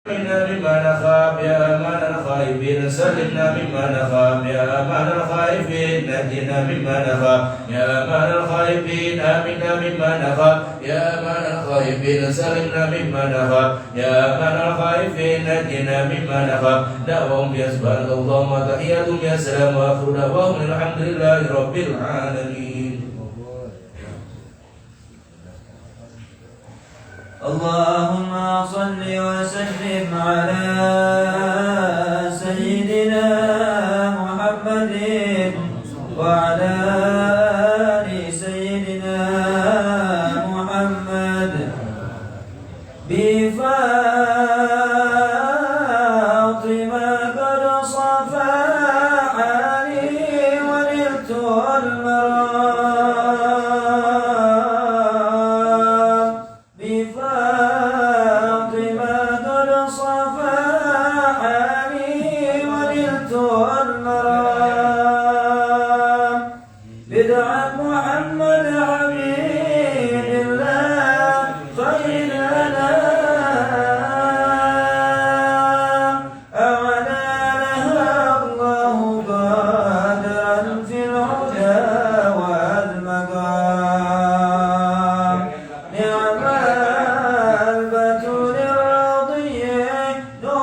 مما نخاف يا أمان الخائفين سلمنا مما نخاف يا أمان الخائفين نجنا مما نخاف يا أمان الخائفين آمنا مما نخاف يا أمان الخائفين سلمنا مما نخاف يا أمان الخائفين نجنا مما نخاف دعوهم يسبحانك اللهم تحياتهم يا سلام وآخر دعواهم الحمد لله رب العالمين. اللهم صل وسلم على سيدنا محمد وعلى آل سيدنا محمد بفاطمة قد صفحني ونلت المرام بفاطمة قد صفحني ونلت المرام بدعا محمد حبيب الله خير الأنام أعلى لها الله قادرا في الهدى والمقام نعم البتول الرضي نور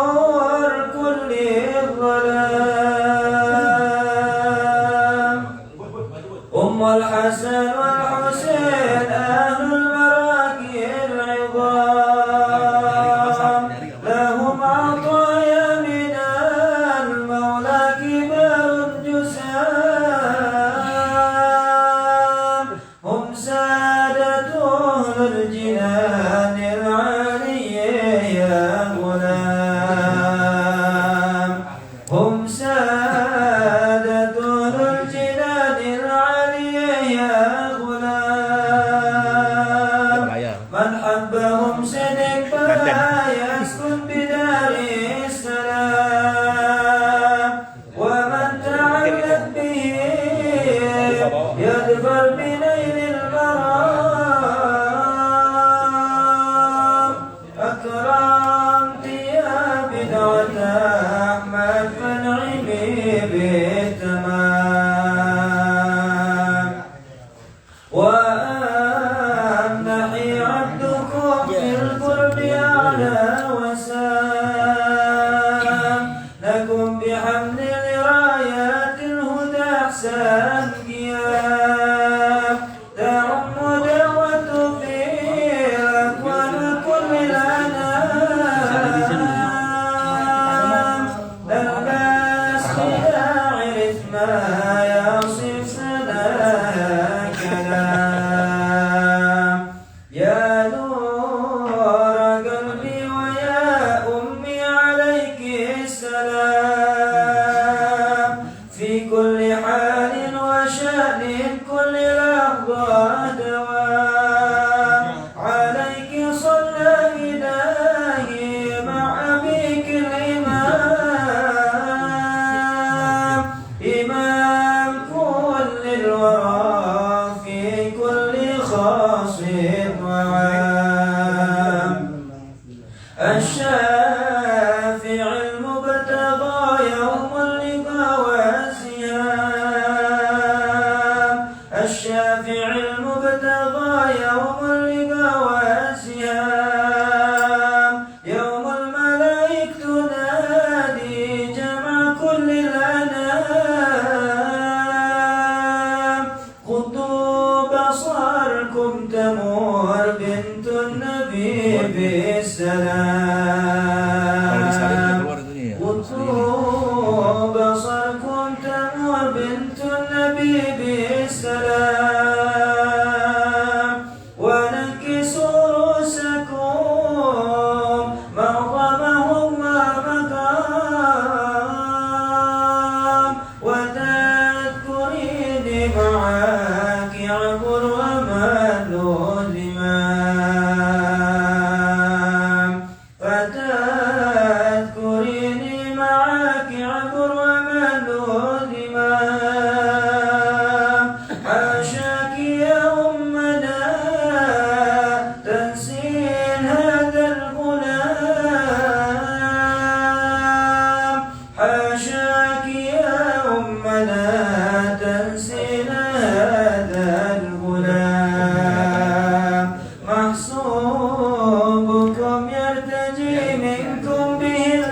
منكم به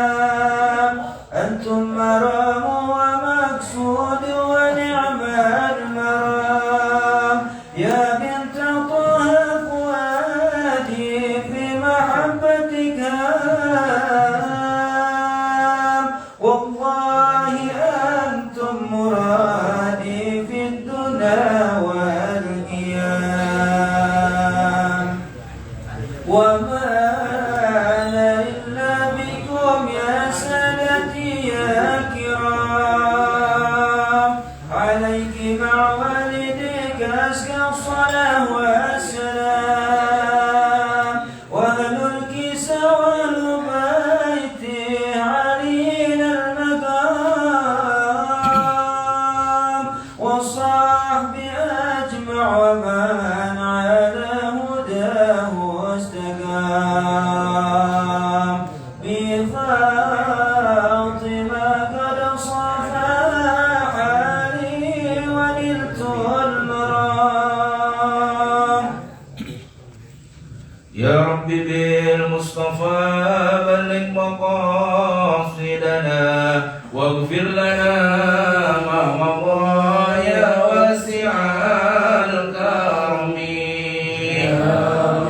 الاهتمام أنتم مرام ومقصود ونعم المرام يا بنت طه فؤادي في محبتك والله أنتم مرادي في الدنيا والقيام وما أنا إلا بكم يا سادتي يا كرام عليك مع والديك أزكى الصلاة والسلام وأهل الكسى والبيت علينا المقام والصحب أجمع ومن على هداه واستقام بفاطمة قد صفى حالي ونلت المرام يا رب بالمصطفى بلغ مقاصدنا واغفر لنا ما مضى يا واسع الكرم يا رب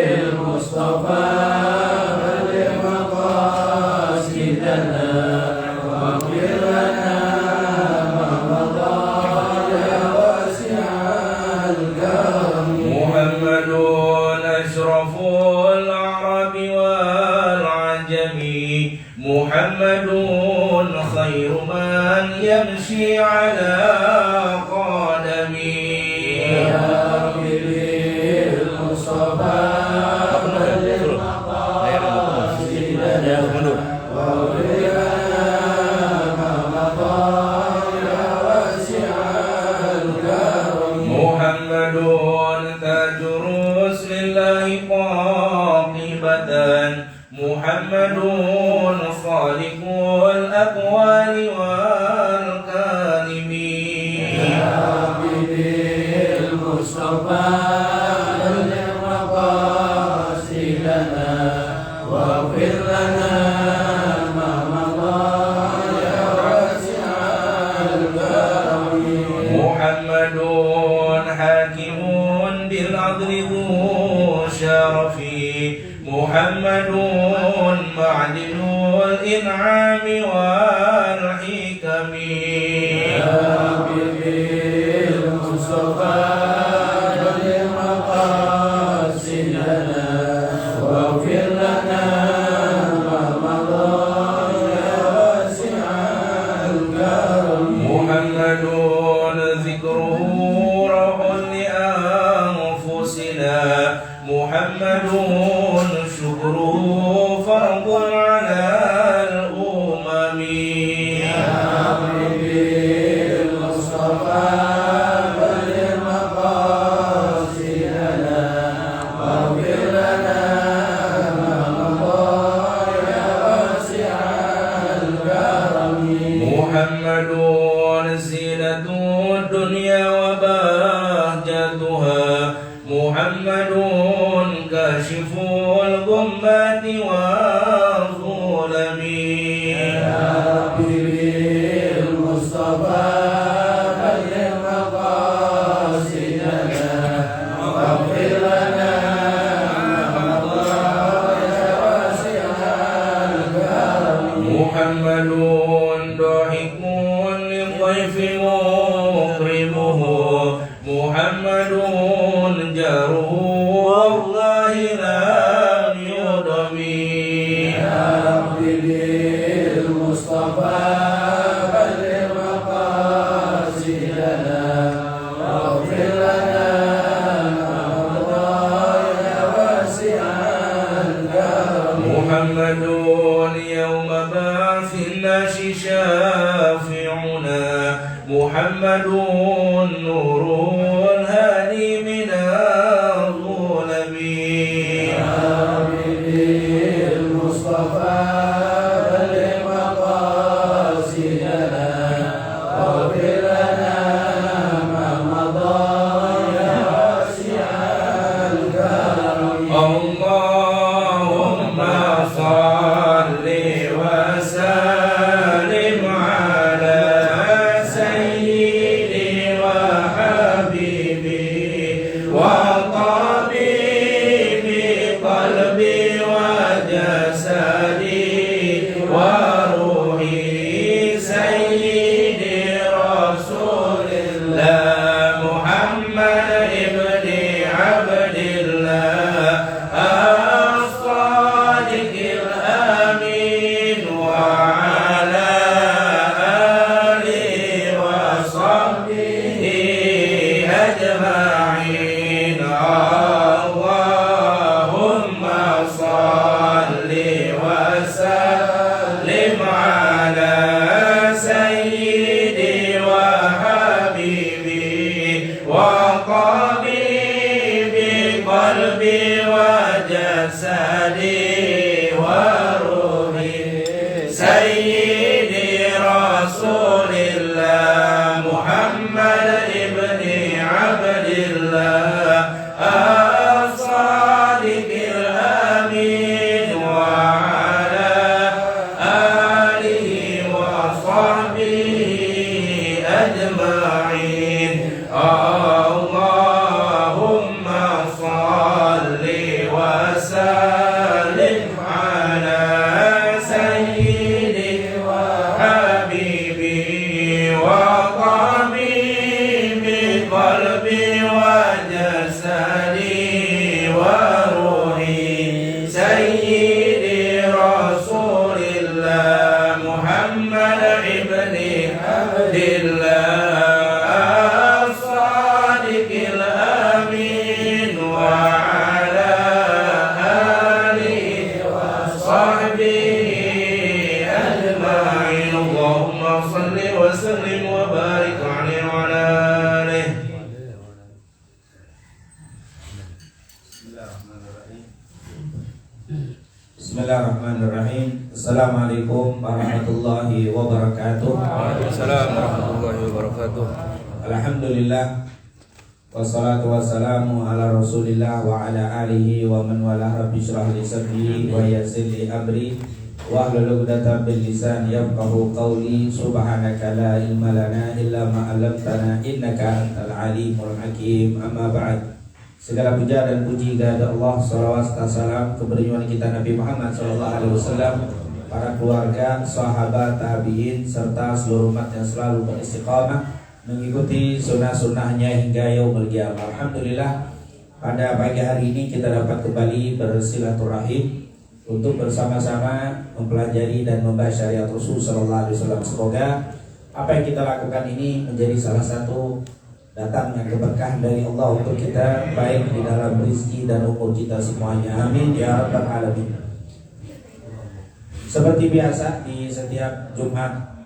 بالمصطفى بلغ مقاصدنا واغفر لنا ما مضى يا واسع الكرم محمد أشرف العرب والعجم محمد خير من يمشي على قدمه يا رب بالمصطفى بلغ مقاصدنا واغفر لنا ما مضى يا واسع الكرم محمد تاج رسل الله قاطبة محمد خالق الأقوال والكلم يا رب بالمصطفى بلغ مقاصدنا واغفر لنا ما مضى يا واسع الكرم محمد حاكم بالعدل ذو شرف محمد معدن الإنعام والحكم يا رب بالمصطفى بلغ مقاصدنا واغفر لنا ما مضى يا واسع الكرم محمد ذكره روح لأنفسنا محمد شكره فرض على الأمم يا رب بالمصطفى بلغ مقاصدنا واغفر لنا ما مضى يا واسع الكرم محمد زينة الدنيا وبهجتها محمد كاشف الغمات والظلم يا رب بالمصطفى بلغ مقاصدنا واغفر لنا ما مضى يا واسع الكرم محمد ضاحك للضيف مكرمه محمد جاره والله لم يضم يا رب بالمصطفى بلغ مقاصدنا واغفر لنا ما مضى يا واسع الكرم محمد يوم بعث الناس شافعنا محمد نور الهادي من الظلم يا رب بالمصطفى بلغ مقاصدنا واغفر لنا ما مضى يا واسع الكرم الله salli wa sallim ala sayyidi wa habibi wa qabibi qalbi wa jasadi wa ruhi sayyidi rasulillah Muhammad ibni Abdillah as-sadiqil amin wa ala alihi wa sahbihi ajma'in. Allahumma salli wa sallim ala sayyidi wa habibi wa qabibi qalbi wa jasadi wa ruhi sayyidi rasulillah Muhammad ibni Abdillah as-sadiqil amin wa ala alihi wa sahbihi ajma'in. Allahumma salli wa sallim wa barik alaihi wa ala alihi. Bismillahirrahmanirrahim. Assalamualaikum warahmatullahi wabarakatuh. Waalaikumsalam warahmatullahi wabarakatuh. Alhamdulillah, wassalatu wassalamu ala rasulillah wa ala alihi wa man wala. Rabbi shrah li sadri wa yassir li amri wahlul 'uqdatam min lisani yafqahu qawli. Subhanaka la ilma lana illa ma 'allamtana innaka antal alimul hakim. Amma ba'd. Segala puja dan puji kepada Allah, salawat serta salam keberjuangan kita Nabi Muhammad SAW, para keluarga, sahabat, tabi'in, serta seluruh umat yang selalu beristiqamah mengikuti sunnah-sunnahnya hingga yaumul qiyamah. Alhamdulillah, pada pagi hari ini kita dapat kembali bersilaturahim untuk bersama-sama mempelajari dan membahas syariat Rasul SAW. Semoga apa yang kita lakukan ini menjadi salah satu datangnya keberkahan dari Allah untuk kita, baik di dalam rezeki dan umur kita semuanya. Amin ya rabbal alamin. Seperti biasa di setiap Jumat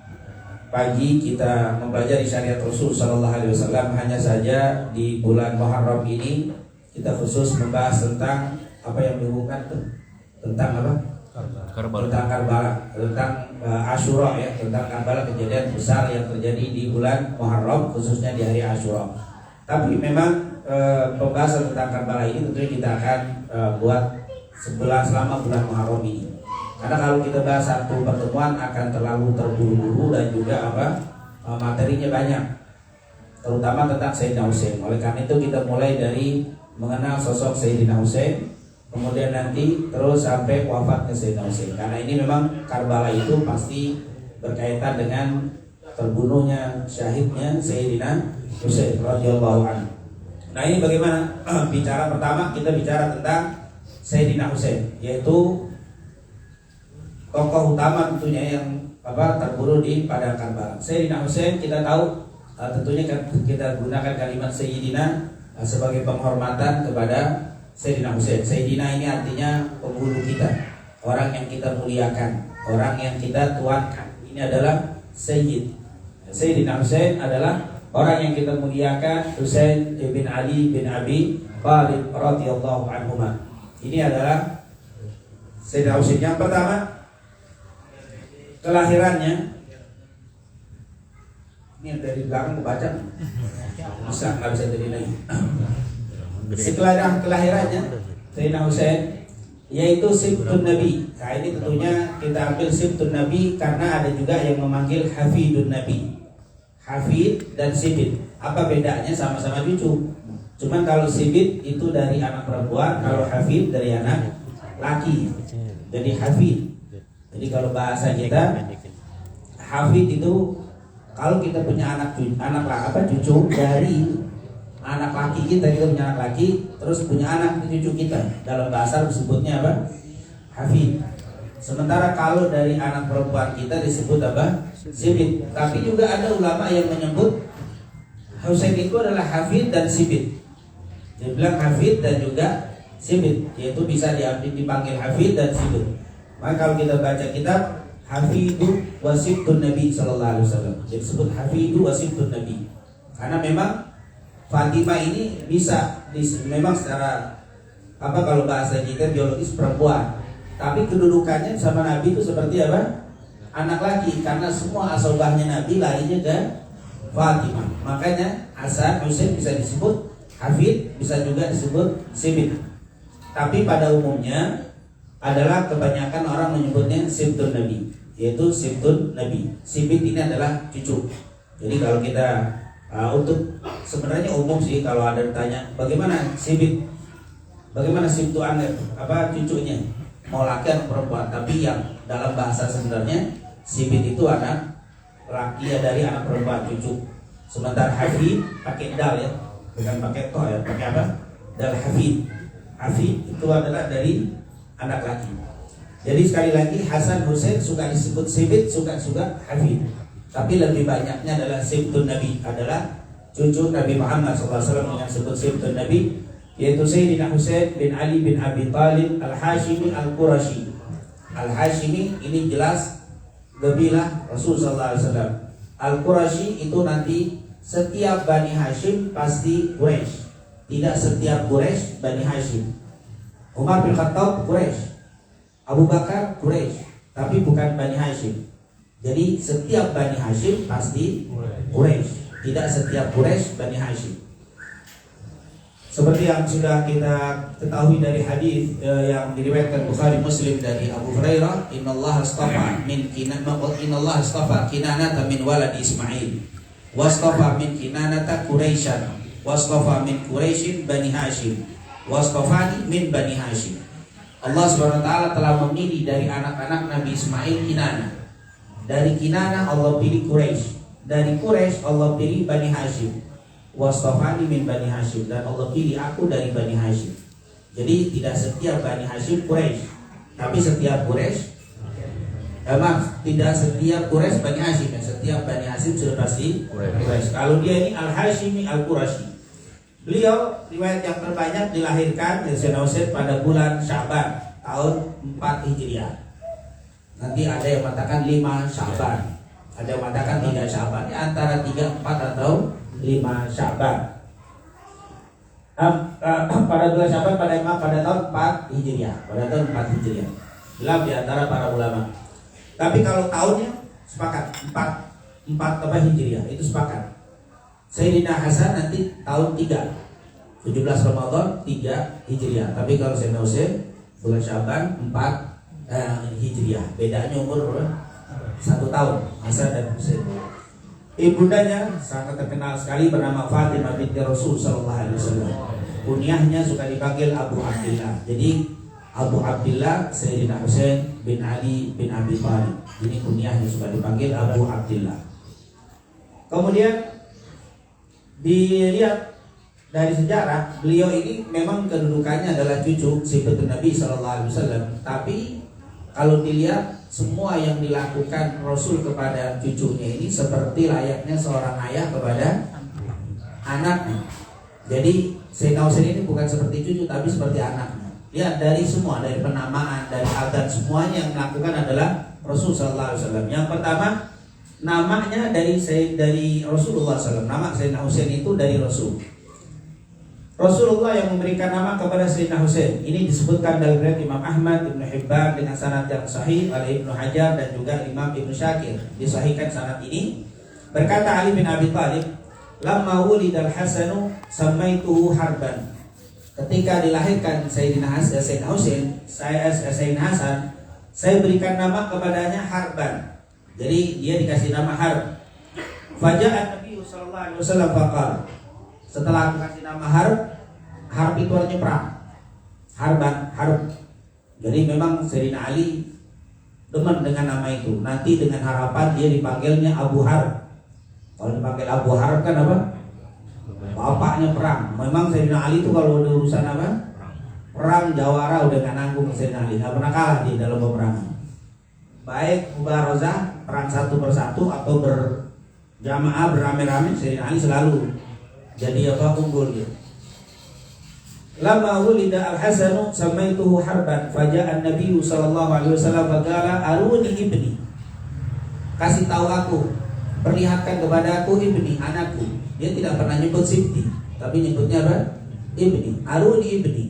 pagi kita mempelajari syariat Rasul sallallahu alaihi wasallam. Hanya saja di bulan Muharram ini kita khusus membahas tentang apa yang dihubungkan tentang apa? Tentang Karbala, tentang Asyura ya, tentang Karbala, kejadian besar yang terjadi di bulan Muharram, khususnya di hari Asyura. Tapi memang pembahasan tentang Karbala ini tentunya kita akan buat selama bulan Muharram ini. Karena kalau kita bahas satu pertemuan akan terlalu terburu-buru dan juga materinya banyak, terutama tentang Sayyidina Husain. Oleh karena itu kita mulai dari mengenal sosok Sayyidina Husain, kemudian nanti terus sampai wafatnya Sayyidina Husain. Karena ini memang Karbala itu pasti berkaitan dengan terbunuhnya, syahidnya Sayyidina Husain radhiyallahu anhu. Nah, ini bagaimana? Bicara pertama kita bicara tentang Sayyidina Husain, yaitu tokoh utama tentunya yang terbunuh di padang Karbala. Sayyidina Husain kita tahu tentunya kita gunakan kalimat Sayyidina sebagai penghormatan kepada Sayyidina Husain. Sayyidina ini artinya penghulu kita, orang yang kita muliakan, orang yang kita tuankan. Ini adalah Sayyid. Sayyidina Husain adalah orang yang kita muliakan, Husain bin Ali bin Abi Thalib radhiyallahu anhuma. Ini adalah Sayyidina Husain. Yang pertama, kelahirannya. Ini dari belakang kebaca. Nggak bisa jadi lagi. Kelahirannya Sayyidina Husain yaitu Sibtun Nabi. Nah, ini tentunya kita ambil Sibtun Nabi karena ada juga yang memanggil Hafidun Nabi. Hafid dan Sibit, apa bedanya? Sama-sama cucu. Cuman kalau Sibit itu dari anak perempuan, kalau Hafid dari anak laki. Jadi Hafid. Jadi kalau bahasa kita Hafid itu kalau kita punya cucu dari anak laki kita punya anak laki, terus punya anak cucu kita, dalam bahasa disebutnya apa? Hafid. Sementara kalau dari anak perempuan kita disebut apa? Sibit. Tapi juga ada ulama yang menyebut Husain itu adalah Hafid dan Sibit. Dia bilang Hafid dan juga sibit, yaitu bisa dipanggil hafid dan sibit. Maka kalau kita baca kitab Hafidu wasibtun Nabi sallallahu alaihi wasallam, disebut Hafidu wasibtun Nabi. Karena memang Fatimah ini memang secara kalau bahasa kita biologis perempuan, tapi kedudukannya sama Nabi itu seperti apa? Anak laki, karena semua asobahnya Nabi larinya ke Fatimah. Makanya Hasan Husain bisa disebut hafid, bisa juga disebut sibit. Tapi pada umumnya adalah kebanyakan orang menyebutnya sibtun Nabi, yaitu sibtun Nabi. Sibit ini adalah cucu. Jadi kalau kita untuk sebenarnya umum sih, kalau ada ditanya bagaimana sibit, bagaimana sibtu anak cucunya, mau laki atau perempuan. Tapi yang dalam bahasa sebenarnya sibit itu anak laki ya, dari anak perempuan, cucu. Sementara hafid pakai dal ya, bukan pakai to ya, pakai apa? Dal hafid. Hafid itu adalah dari anak laki. Jadi sekali lagi Hasan Husain suka disebut sibit, suka hafid. Tapi lebih banyaknya adalah sibtun Nabi, adalah cucu Nabi Muhammad SAW yang disebut sibtun Nabi, yaitu Sayyidina Husain bin Ali bin Abi Thalib Al-Hashimi Al-Qurashi. Al-Hashimi ini jelas kabilah Rasul SAW. Al-Qurashi itu nanti setiap Bani Hashim pasti Quraisy. Tidak setiap Quraisy Bani Hashim. Umar bin Khattab Quraisy, Abu Bakar Quraisy, tapi bukan Bani Hashim. Jadi setiap Bani Hashim pasti Quraisy, tidak setiap Quraisy Bani Hashim. Seperti yang sudah kita ketahui dari hadis yang diriwayatkan Bukhari Muslim dari Abu Hurairah, Innallaha astafa min Kinanata min waladi Ismail, wastafa min Kinanata Quraisyan, wastafa min Quraisyin Bani Hashim, wastafani min Bani Hashim. Allah SWT telah memilih dari anak-anak Nabi Ismail Kinana. Dari Kinana Allah pilih Quraisy. Dari Quraisy Allah pilih Bani Hashim. Wastafani min Bani Hashim, dan Allah pilih aku dari Bani Hashim. Jadi tidak setiap Bani Hashim Quraisy, tapi setiap Quraisy tidak setiap Quraisy Bani Hashim. Setiap Bani Hashim sudah pasti Quraisy. Kalau dia ini Al-Hashimi Al-Qurashi. Beliau riwayat yang terbanyak dilahirkan Sayyidina Husain pada bulan Sya'ban tahun 4 Hijriah. Nanti ada yang mengatakan 5 Sya'ban, ada yang mengatakan 3 Sya'ban, antara 3, 4 atau 5 Sya'ban. Pada bulan Sya'ban pada tahun 4 Hijriah, pada tahun 4 Hijriah. Dalam di antara para ulama. Tapi kalau tahunnya sepakat 4 Hijriah itu sepakat. Sayyidina Hasan nanti tahun 3 17 Ramadan 3 Hijriah. Tapi kalau Sayyidina Husain bulan Sya'ban 4 Hijriah. Bedanya umur 1 tahun Hasan dan Husain. Ibundanya sangat terkenal sekali, bernama Fatimah binti Rasul sallallahu alaihi wasallam. Kunyahnya suka dipanggil Abu Abdillah. Jadi Abu Abdillah Sayyidina Husain bin Ali bin Abi Thalib. Ini kunyahnya suka dipanggil Abu Abdillah. Kemudian dilihat dari sejarah, beliau ini memang kedudukannya adalah cucu sibtun Nabi sallallahu alaihi wasallam. Tapi kalau dilihat semua yang dilakukan Rasul kepada cucunya ini seperti layaknya seorang ayah kepada anaknya. Jadi Sayyidina Husain ini bukan seperti cucu tapi seperti anaknya. Lihat dari semua, dari penamaan, dari adat, semuanya yang melakukan adalah Rasul sallallahu alaihi wasallam. Yang pertama, namanya dari Rasulullah SAW. Nama Sayyidina Husain itu dari Rasul. Rasulullah yang memberikan nama kepada Sayyidina Husain. Ini disebutkan dalam riwayat Imam Ahmad, Ibnu Hibban dengan sanad yang sahih, oleh Ibnu Hajar dan juga Imam Ibnu Syakir. Disahihkan sanad ini. Berkata Ali bin Abi Thalib, "Lamma wulidal Hasanu samaituhu Harban." Ketika dilahirkan Sayyidina Husain, Sayyidina Hasan, saya berikan nama kepadanya Harban. Jadi dia dikasih nama Harb. Faja'an Nabi sallallahu alaihi wasallam faqala. Setelah aku kasih nama Harb itu artinya perang. Harb. Jadi memang Sayyidina Ali demen dengan nama itu. Nanti dengan harapan dia dipanggilnya Abu Harb. Kalau dipanggil Abu Harb kan apa? Bapaknya perang. Memang Sayyidina Ali itu kalau ada urusan apa? Perang jawara udah gak nanggung Sayyidina Ali. Gak pernah kalah di dalam peperangan. Baik mubarozah, perang satu persatu atau berjamaah beramai-ramai, Sayyidina Ali selalu jadi unggul gitu. Lama wulida al-Hasanu samaituhu harban faja'a an-nabiy sallallahu alaihi wasallam faqala aruni ibni. Kasih tahu aku, perlihatkan kepada aku ibni, anakku. Dia tidak pernah nyebut sibti, tapi nyebutnya apa? Ibni. Aruni ibni.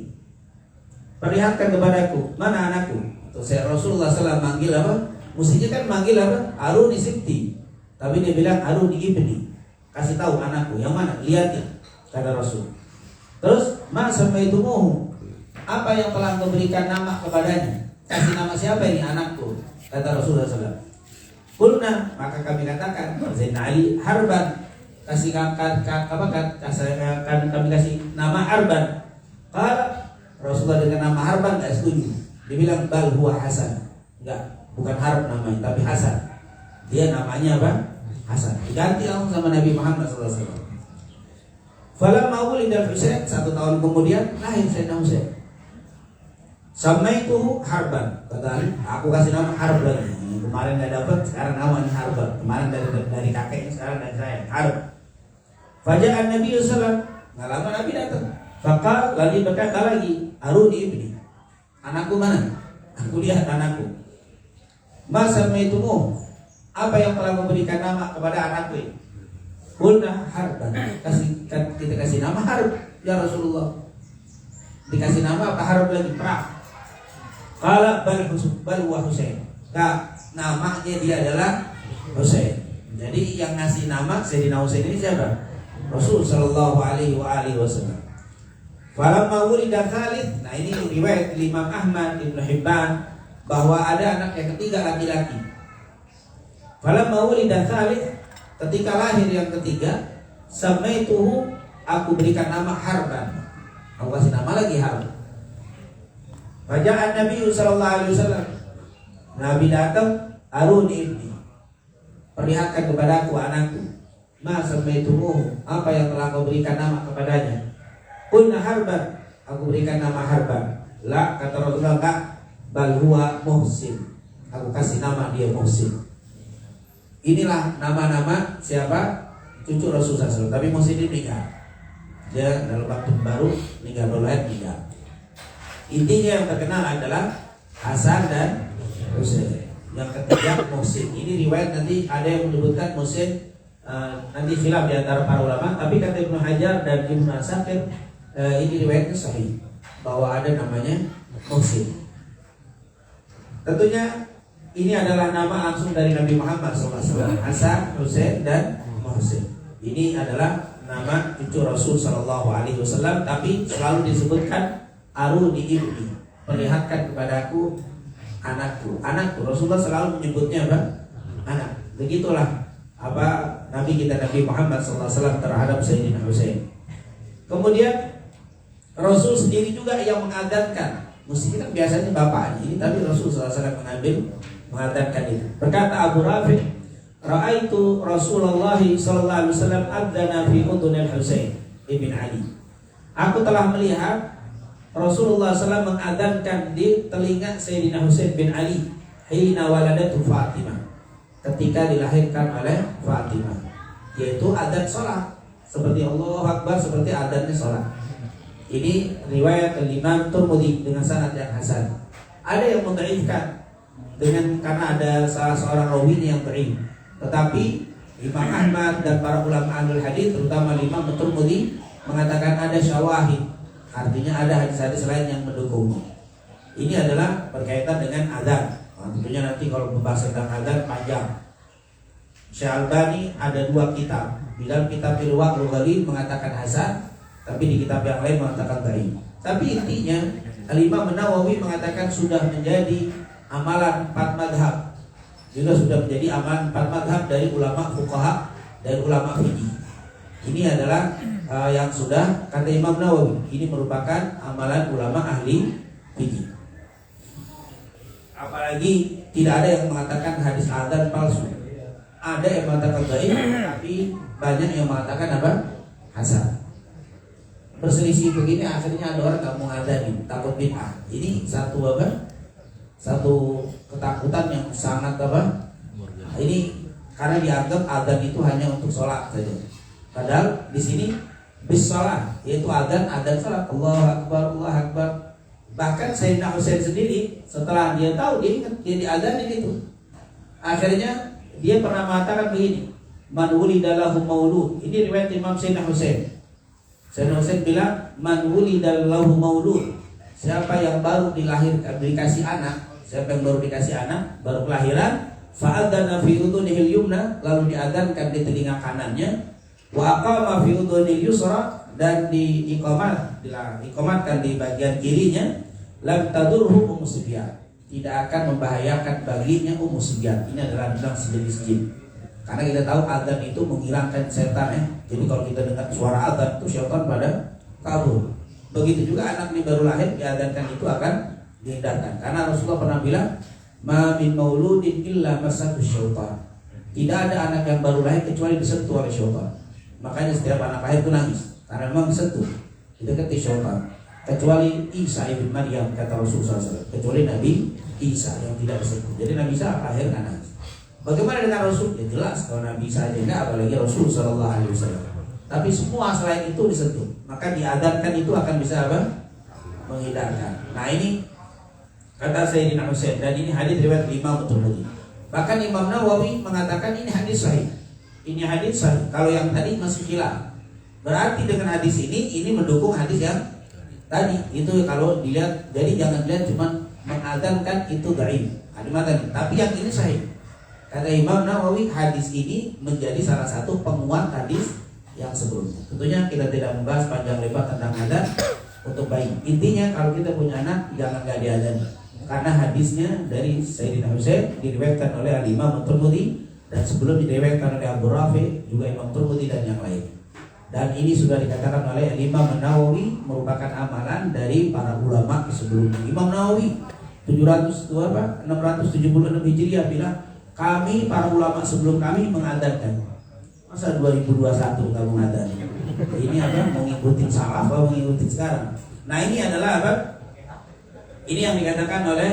Perlihatkan kepadaku, mana anakku? Tuh saya Rasulullah SAW manggil apa? Mestinya kan manggil apa? Aruni sibti. Tapi dia bilang aruni ibni. Kasih tahu anakku, yang mana? Lihatin, kata Rasul. Terus, ma samaitumuhu, apa yang telah memberikan nama kepadanya? Kasih nama siapa ini anakku? Kata Rasulullah SAW. Kulna, maka kami katakan Zainal Ali harban. Kami kasih nama harban. Kalau Rasulullah dengan nama harban tidak setuju. Dia bilang bal huwa Hasan. Enggak, bukan Harb namanya, tapi Hasan. Dia namanya apa? Hasan. Diganti langsung sama Nabi Muhammad SAW. Falamma wulida Husain, 1 tahun kemudian lahir Sayyidina Husain. Samaituhu harban. Kata Ali, aku kasih nama Harb lagi. Kemarin enggak dapat, sekarang namanya Harban. Kemarin dari kakeknya, sekarang dari saya, Harb. Faja'an Nabi sallallahu, enggak lama Nabi datang. Faqal, lalu berkata lagi, aruni ibni. Anakku mana? Aku lihat anakku. Ma samaitumu, apa yang telah memberikan nama kepada anakku ini? Qulna harban. Kita kasih nama Harb ya Rasulullah. Dikasih nama apa Harb lagi? Perang. Qala bal wa Husain. Namanya dia adalah Husain. Jadi yang ngasih nama Sayyidina Husain ini siapa? Rasul sallallahu alaihi wasallam. Falamma wulida Khalid. Nah ini riwayat Imam Ahmad, Ibnu Hibban, bahwa ada anak yang ketiga laki-laki. Falamma wulida Khalid, ketika lahir yang ketiga, samaituhu, aku berikan nama Harban. Aku kasih nama lagi Harb. Faja'an Nabi sallallahu alaihi wasallam. Nabi datang, aruni ibni. Perlihatkan kepadaku anakku. Ma samaituhu, apa yang telah kau berikan nama kepadanya? Qulna Harban, aku berikan nama Harban. La, kata Rasulullah, enggak, bal huwa Muhsin. Aku kasih nama dia Muhsin. Inilah nama-nama siapa? Cucu Rasulullah SAW. Tapi Muhsin ini meninggal. Dia dalam waktu baru meninggal, meninggal. Intinya yang terkenal adalah Hasan dan Husain. Yang ketiga Muhsin. Ini riwayat nanti ada yang menyebutkan Muhsin nanti khilaf di antara para ulama. Tapi kata Ibnu Hajar dan Ibnu Asakir, ini riwayatnya sahih bahwa ada namanya Muhsin. Tentunya ini adalah nama langsung dari Nabi Muhammad SAW. Hasan, Husain, dan Muhsin. Ini adalah nama cucu Rasul SAW, tapi selalu disebutkan aruni ibni. Perlihatkan kepadaku anakku. Anakku. Rasulullah selalu menyebutnya apa? Anak. Begitulah apa Nabi kita Nabi Muhammad SAW terhadap Sayyidina Husain. Kemudian Rasul sendiri juga yang mengadankan. Mesti kan biasanya bapaknya ini, tapi Rasul SAW mengadankan itu. Berkata Abu Rafi, ra'aitu Rasulullah sallallahu alaihi wasallam adzana fi udhunil Husain ibn Ali. Aku telah melihat Rasulullah SAW mengadankan di telinga Sayyidina Husain bin Ali hina waladatu Fatimah, ketika dilahirkan oleh Fatimah, yaitu adzan salat seperti Allahu Akbar, seperti adzannya salat. Ini riwayat Imam Tirmidzi dengan sanad yang hasan. Ada yang mendhaifkan dengan karena ada salah seorang rawi yang dhaif. Tetapi Imam Ahmad dan para ulama ahlul hadis, terutama Imam Tirmidzi, mengatakan ada syawahid. Artinya ada hadis-hadis lain yang mendukungnya. Ini adalah berkaitan dengan adzan. Tentunya nanti kalau membahas tentang adzan panjang. Syekh Albani ada 2 kitab. Di dalam kitab Irwaul Ghalil mengatakan hasan, tapi di kitab yang lain mengatakan dhaif. Tapi intinya Al-Imam Nawawi mengatakan sudah menjadi amalan 4 madhab. Juga sudah menjadi amalan 4 madhab dari ulama fuqaha dan ulama fikih. Ini adalah yang sudah kata Imam Nawawi, ini merupakan amalan ulama ahli fikih. Apalagi tidak ada yang mengatakan hadis adzan palsu. Ada yang mengatakan dhaif, tapi banyak yang mengatakan apa? Hasan. Berselisih begini akhirnya ada orang tak mau adzan, takut bid'ah. Ini satu apa? Satu ketakutan yang sangat apa? Ini karena dianggap adzan itu hanya untuk sholat saja. Padahal di sini bisalah, yaitu adzan salat, Allahu Akbar, Allahu Akbar. Bahkan Sayyidina Husain sendiri setelah dia tahu, dia ingat dia diadzanin itu. Akhirnya dia pernah mengatakan begini, man wulidalahu maulud. Ini riwayat Imam Sayyidina Husain. Sayyidina Husain bilang, man wulidalahu maulud. Siapa yang baru dilahirkan, dikasih anak, siapa yang baru dikasih anak, baru kelahiran, fa'adzana fi udhunihil yumna, lalu diadzankan di telinga kanannya, wa aqama fi udhunil yusra, dan diikomatkan di bagian kirinya, lam tadurhu Ummu Sufyan, tidak akan membahayakan baginya Ummu Sufyan. Ini adalah bilang sejenis jin. Karena kita tahu adzan itu menghilangkan setan. Jadi kalau kita dengar suara adzan itu syaitan pada kabur. Begitu juga anak ini baru lahir, diadzankan itu akan dihindarkan. Karena Rasulullah pernah bilang, ma min mauludin illa masatu syaitan. Tidak ada anak yang baru lahir kecuali disentuh oleh syaitan. Makanya setiap anak lahir itu nangis karena memang disentuh, didekati syaitan. Kecuali Isa ibn Maryam, kata Rasulullah SAW. Kecuali Nabi Isa yang tidak disentuh. Jadi Nabi Isa lahir kan nangis. Bagaimana dengan Rasul? Ya jelas kalau Nabi Isa aja enggak, apalagi Rasul Sallallahu Alaihi Wasallam. Tapi semua selain itu disentuh, maka diadzankan itu akan bisa apa? Menghindarkan. Nah ini kata Sayyidina Husain, dan ini hadis riwayat Imam Tirmidzi. Bahkan Imam Nawawi mengatakan ini hadis sahih. Ini hadis sahih. Kalau yang tadi masih khilaf. Berarti dengan hadis ini mendukung hadis yang tadi. Itu kalau dilihat, jadi jangan dilihat cuma mengadzankan itu dhaif. Tapi yang ini sahih. Kata Imam Nawawi, hadis ini menjadi salah satu penguat hadis yang sebelumnya. Tentunya kita tidak membahas panjang lebar tentang adzan untuk bayi. Intinya kalau kita punya anak jangan enggak diadzan. Karena hadisnya dari Sayyidina Husain diriwayatkan oleh Imam Tirmidzi, dan sebelum diriwayatkan oleh Abu Rafi juga Imam Tirmidzi dan yang lain. Dan ini sudah dikatakan oleh Imam Nawawi merupakan amalan dari para ulama sebelumnya. Imam Nawawi 676 Hijriah bilang, kami para ulama sebelum kami mengadzankan. Masa 2021 nggak mengadzan? Ini apa? Mengikuti salaf atau mengikuti sekarang? Nah ini adalah apa? Ini yang dikatakan oleh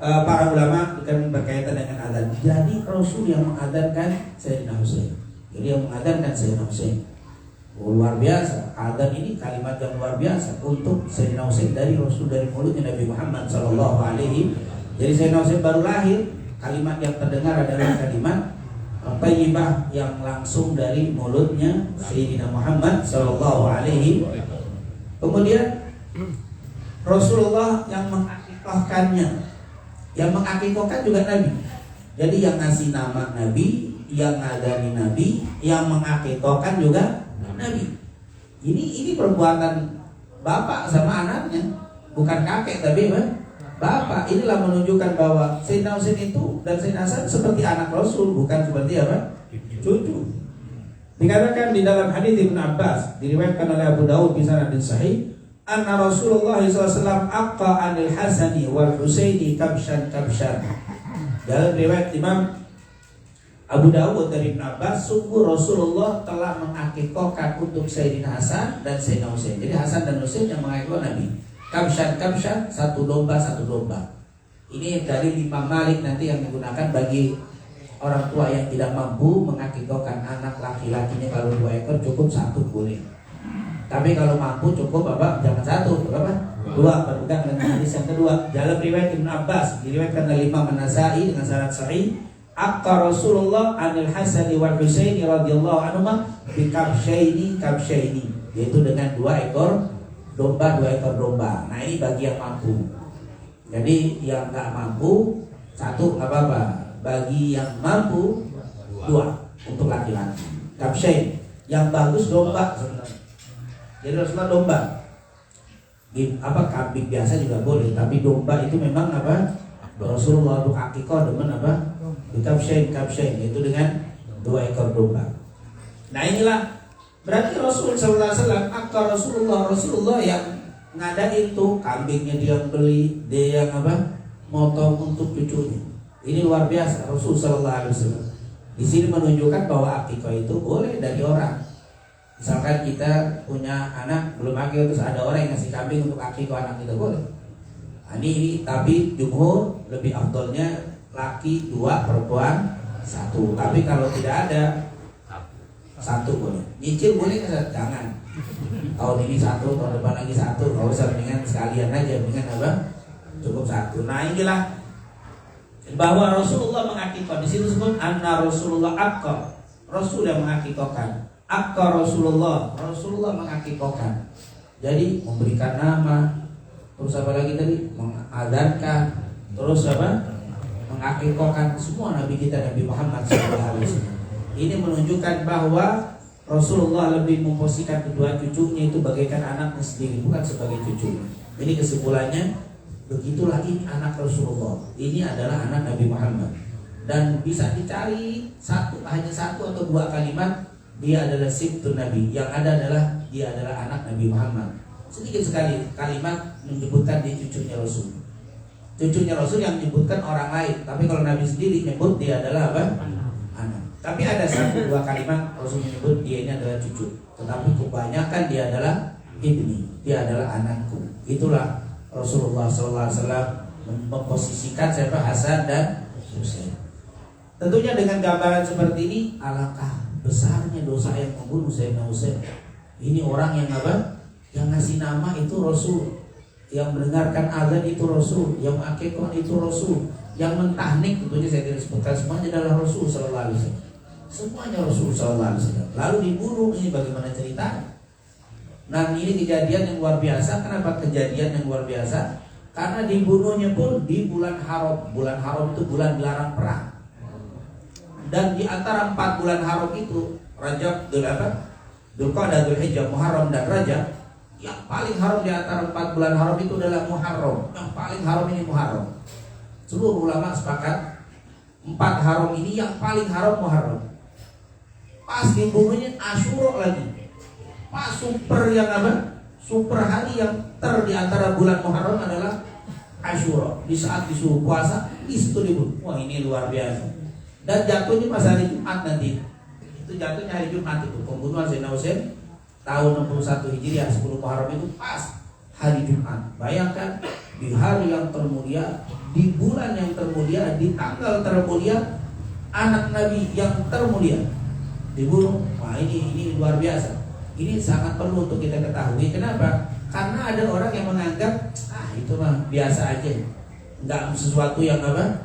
para ulama berkaitan dengan adzan. Jadi Rasul yang mengadzankan Sayyidina Husain. Jadi yang mengadzankan Sayyidina Husain. Luar biasa, adzan ini kalimat yang luar biasa untuk Sayyidina Husain dari Rasul, dari mulutnya Nabi Muhammad Sallallahu Alaihi. Jadi Sayyidina Husain baru lahir, kalimat yang terdengar adalah kalimat thayyibah yang langsung dari mulutnya Sayyidina Muhammad Sallallahu Alaihi. Kemudian Rasulullah yang mengakikahkannya, yang mengakikahkan juga Nabi. Jadi yang ngasih nama Nabi, yang ngadani Nabi, yang mengakikahkan juga Nabi. Ini perbuatan bapak sama anaknya, bukan kakek tapi bapak. Inilah menunjukkan bahwa Sayyidina Husain itu dan Sayyidina Hasan seperti anak Rasul, bukan seperti apa? Cucu. Dikatakan di dalam hadis Ibnu Abbas, diriwayatkan oleh Abu Dawud bi sanadin sahih, anna Rasulullah SAW aqqa anil Hasani wal Husaini kabshan. Dalam riwayat Imam Abu Dawud dari Ibn Abbas, sungguh Rasulullah telah mengakikahkan untuk Sayyidina Hasan dan Sayyidina Husain. Jadi Hasan dan Husain yang mengakikahkan Nabi. Kabshan, satu domba. Ini dari Imam Malik nanti yang digunakan bagi orang tua yang tidak mampu mengakikahkan anak laki-lakinya. Kalau 2 ekor cukup 1 boleh. Tapi kalau mampu cukup jangan 1, berapa? 2. Berpegang dengan hadis yang kedua. Dalam riwayat Ibn Abbas diriwayatkan oleh Imam An-Nasa'i dengan sanad sahih, aqqa Rasulullah anil Hasan wal Husaini radhiyallahu anhuma bi kabshaini, yaitu dengan 2 ekor domba. Nah ini bagi yang mampu. Jadi yang nggak mampu 1 nggak apa-apa. Bagi yang mampu 2 untuk laki-laki. Kabshain yang bagus domba sebenarnya. Jadi Rasulullah domba. Kambing biasa juga boleh, tapi domba itu memang Rasulullah untuk akikah demen Kabshain, itu dengan 2 ekor domba. Nah inilah berarti Rasul sallallahu alaihi wasallam, akal Rasulullah yang ngadain itu kambingnya dia beli, dia yang motong untuk cucunya. Ini luar biasa Rasul sallallahu alaihi wasallam. Di sini menunjukkan bahwa akikah itu boleh dari orang. Misalkan kita punya anak belum akikah, terus ada orang yang ngasih kambing untuk akikah anak kita, boleh. Ini tapi jumhur lebih afdolnya laki 2, perempuan 1. Tapi kalau tidak ada 1 boleh. Nyicil boleh nggak? Jangan. Tahun ini satu, tahun depan lagi satu. Kalau usah, mendingan sekalian aja, mendingan apa? Cukup satu. Nah inilah bahwa Rasulullah mengakikah. Di situ sebut anna Rasulullah akka. Rasul yang mengakikahkan. Akka Rasulullah mengakikahkan. Jadi memberikan nama, terus apa lagi tadi? Mengadarkan, terus apa? Mengakikahkan. Semua Nabi kita, Nabi Muhammad SAW. Ini menunjukkan bahwa Rasulullah lebih memposisikan kedua cucunya itu bagaikan anaknya sendiri, bukan sebagai cucu. Ini kesimpulannya, begitulah ini anak Rasulullah. Ini adalah anak Nabi Muhammad. Dan bisa dicari hanya satu atau dua kalimat, dia adalah sibtun Nabi. Yang ada adalah dia adalah anak Nabi Muhammad. Sedikit sekali kalimat menyebutkan di cucunya Rasul. Cucunya Rasul yang menyebutkan orang lain, tapi kalau Nabi sendiri nyebut dia adalah apa? Anak. Tapi ada satu dua kalimat Rasul menyebut dia ini adalah cucu. Tetapi kebanyakan dia adalah ibni, dia adalah anakku. Itulah Rasulullah SAW memposisikan siapa? Hasan dan Husain. Tentunya dengan gambaran seperti ini, alangkah besarnya dosa yang membunuh Sayyidina Husain. Ini orang yang apa? Yang ngasih nama itu Rasul, yang mendengarkan azan itu Rasul, yang akikah itu Rasul, yang mentahnik tentunya saya tidak sebutkan semuanya adalah Rasul Sallallahu Alaihi Wasallam. Semuanya Rasul Sallallahu Alaihi Wasallam. Lalu dibunuh, ini bagaimana ceritanya? Nah ini kejadian yang luar biasa. Kenapa kejadian yang luar biasa? Karena dibunuhnya pun di bulan haram. Bulan haram itu bulan dilarang perang. Dan di antara 4 bulan haram itu, Rajab, Dzulqa'dah, Dzulhijjah, Muharram dan Rajab, yang paling haram di antara 4 bulan haram itu adalah Muharram. Yang paling haram ini Muharram. Seluruh ulama sepakat 4 haram ini yang paling haram Muharram. Pas dibunuhnya Asyura lagi. Pas super yang apa? Super hari yang di antara bulan Muharram adalah Asyura. Di saat disuruh puasa, itu dibunuh. Wah ini luar biasa. Dan jatuhnya pas hari Jumat nanti. Itu jatuhnya hari Jumat itu. Pembunuhan Sayyidina Husain tahun 61 Hijriah 10 Muharram itu pas hari Jumat. Bayangkan di hari yang termulia, di bulan yang termulia, di tanggal termulia, anak Nabi yang termulia dibunuh. Wah ini luar biasa. Ini sangat perlu untuk kita ketahui. Kenapa? Karena ada orang yang menganggap itu mah biasa aja, nggak sesuatu yang apa?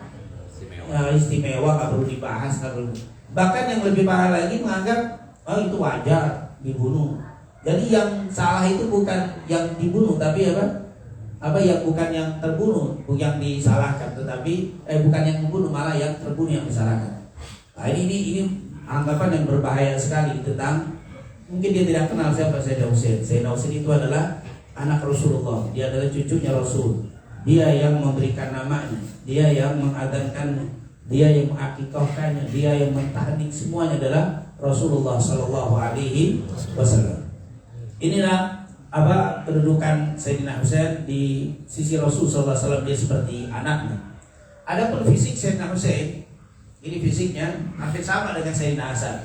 Istimewa, nggak perlu dibahas, nggak perlu. Bahkan yang lebih parah lagi menganggap itu wajar dibunuh. Jadi yang salah itu bukan yang dibunuh, tapi yang bukan yang terbunuh, bukan yang disalahkan, tetapi bukan yang membunuh, malah yang terbunuh yang disalahkan. Nah ini anggapan yang berbahaya sekali tentang mungkin dia tidak kenal siapa Sayyidina Husain. Sayyidina Husain itu adalah anak Rasulullah, dia adalah cucunya Rasul. Dia yang memberikan namanya, dia yang mengadhankannya, dia yang mengakikahkannya, dia yang mentahnik, semuanya adalah Rasulullah Sallallahu Alaihi Wasallam. Inilah kedudukan Sayyidina Husain di sisi Rasul Sallallahu Alaihi Wasallam, dia seperti anaknya. Adapun fisik Sayyidina Husain, ini fisiknya hampir sama dengan Sayyidina Hasan.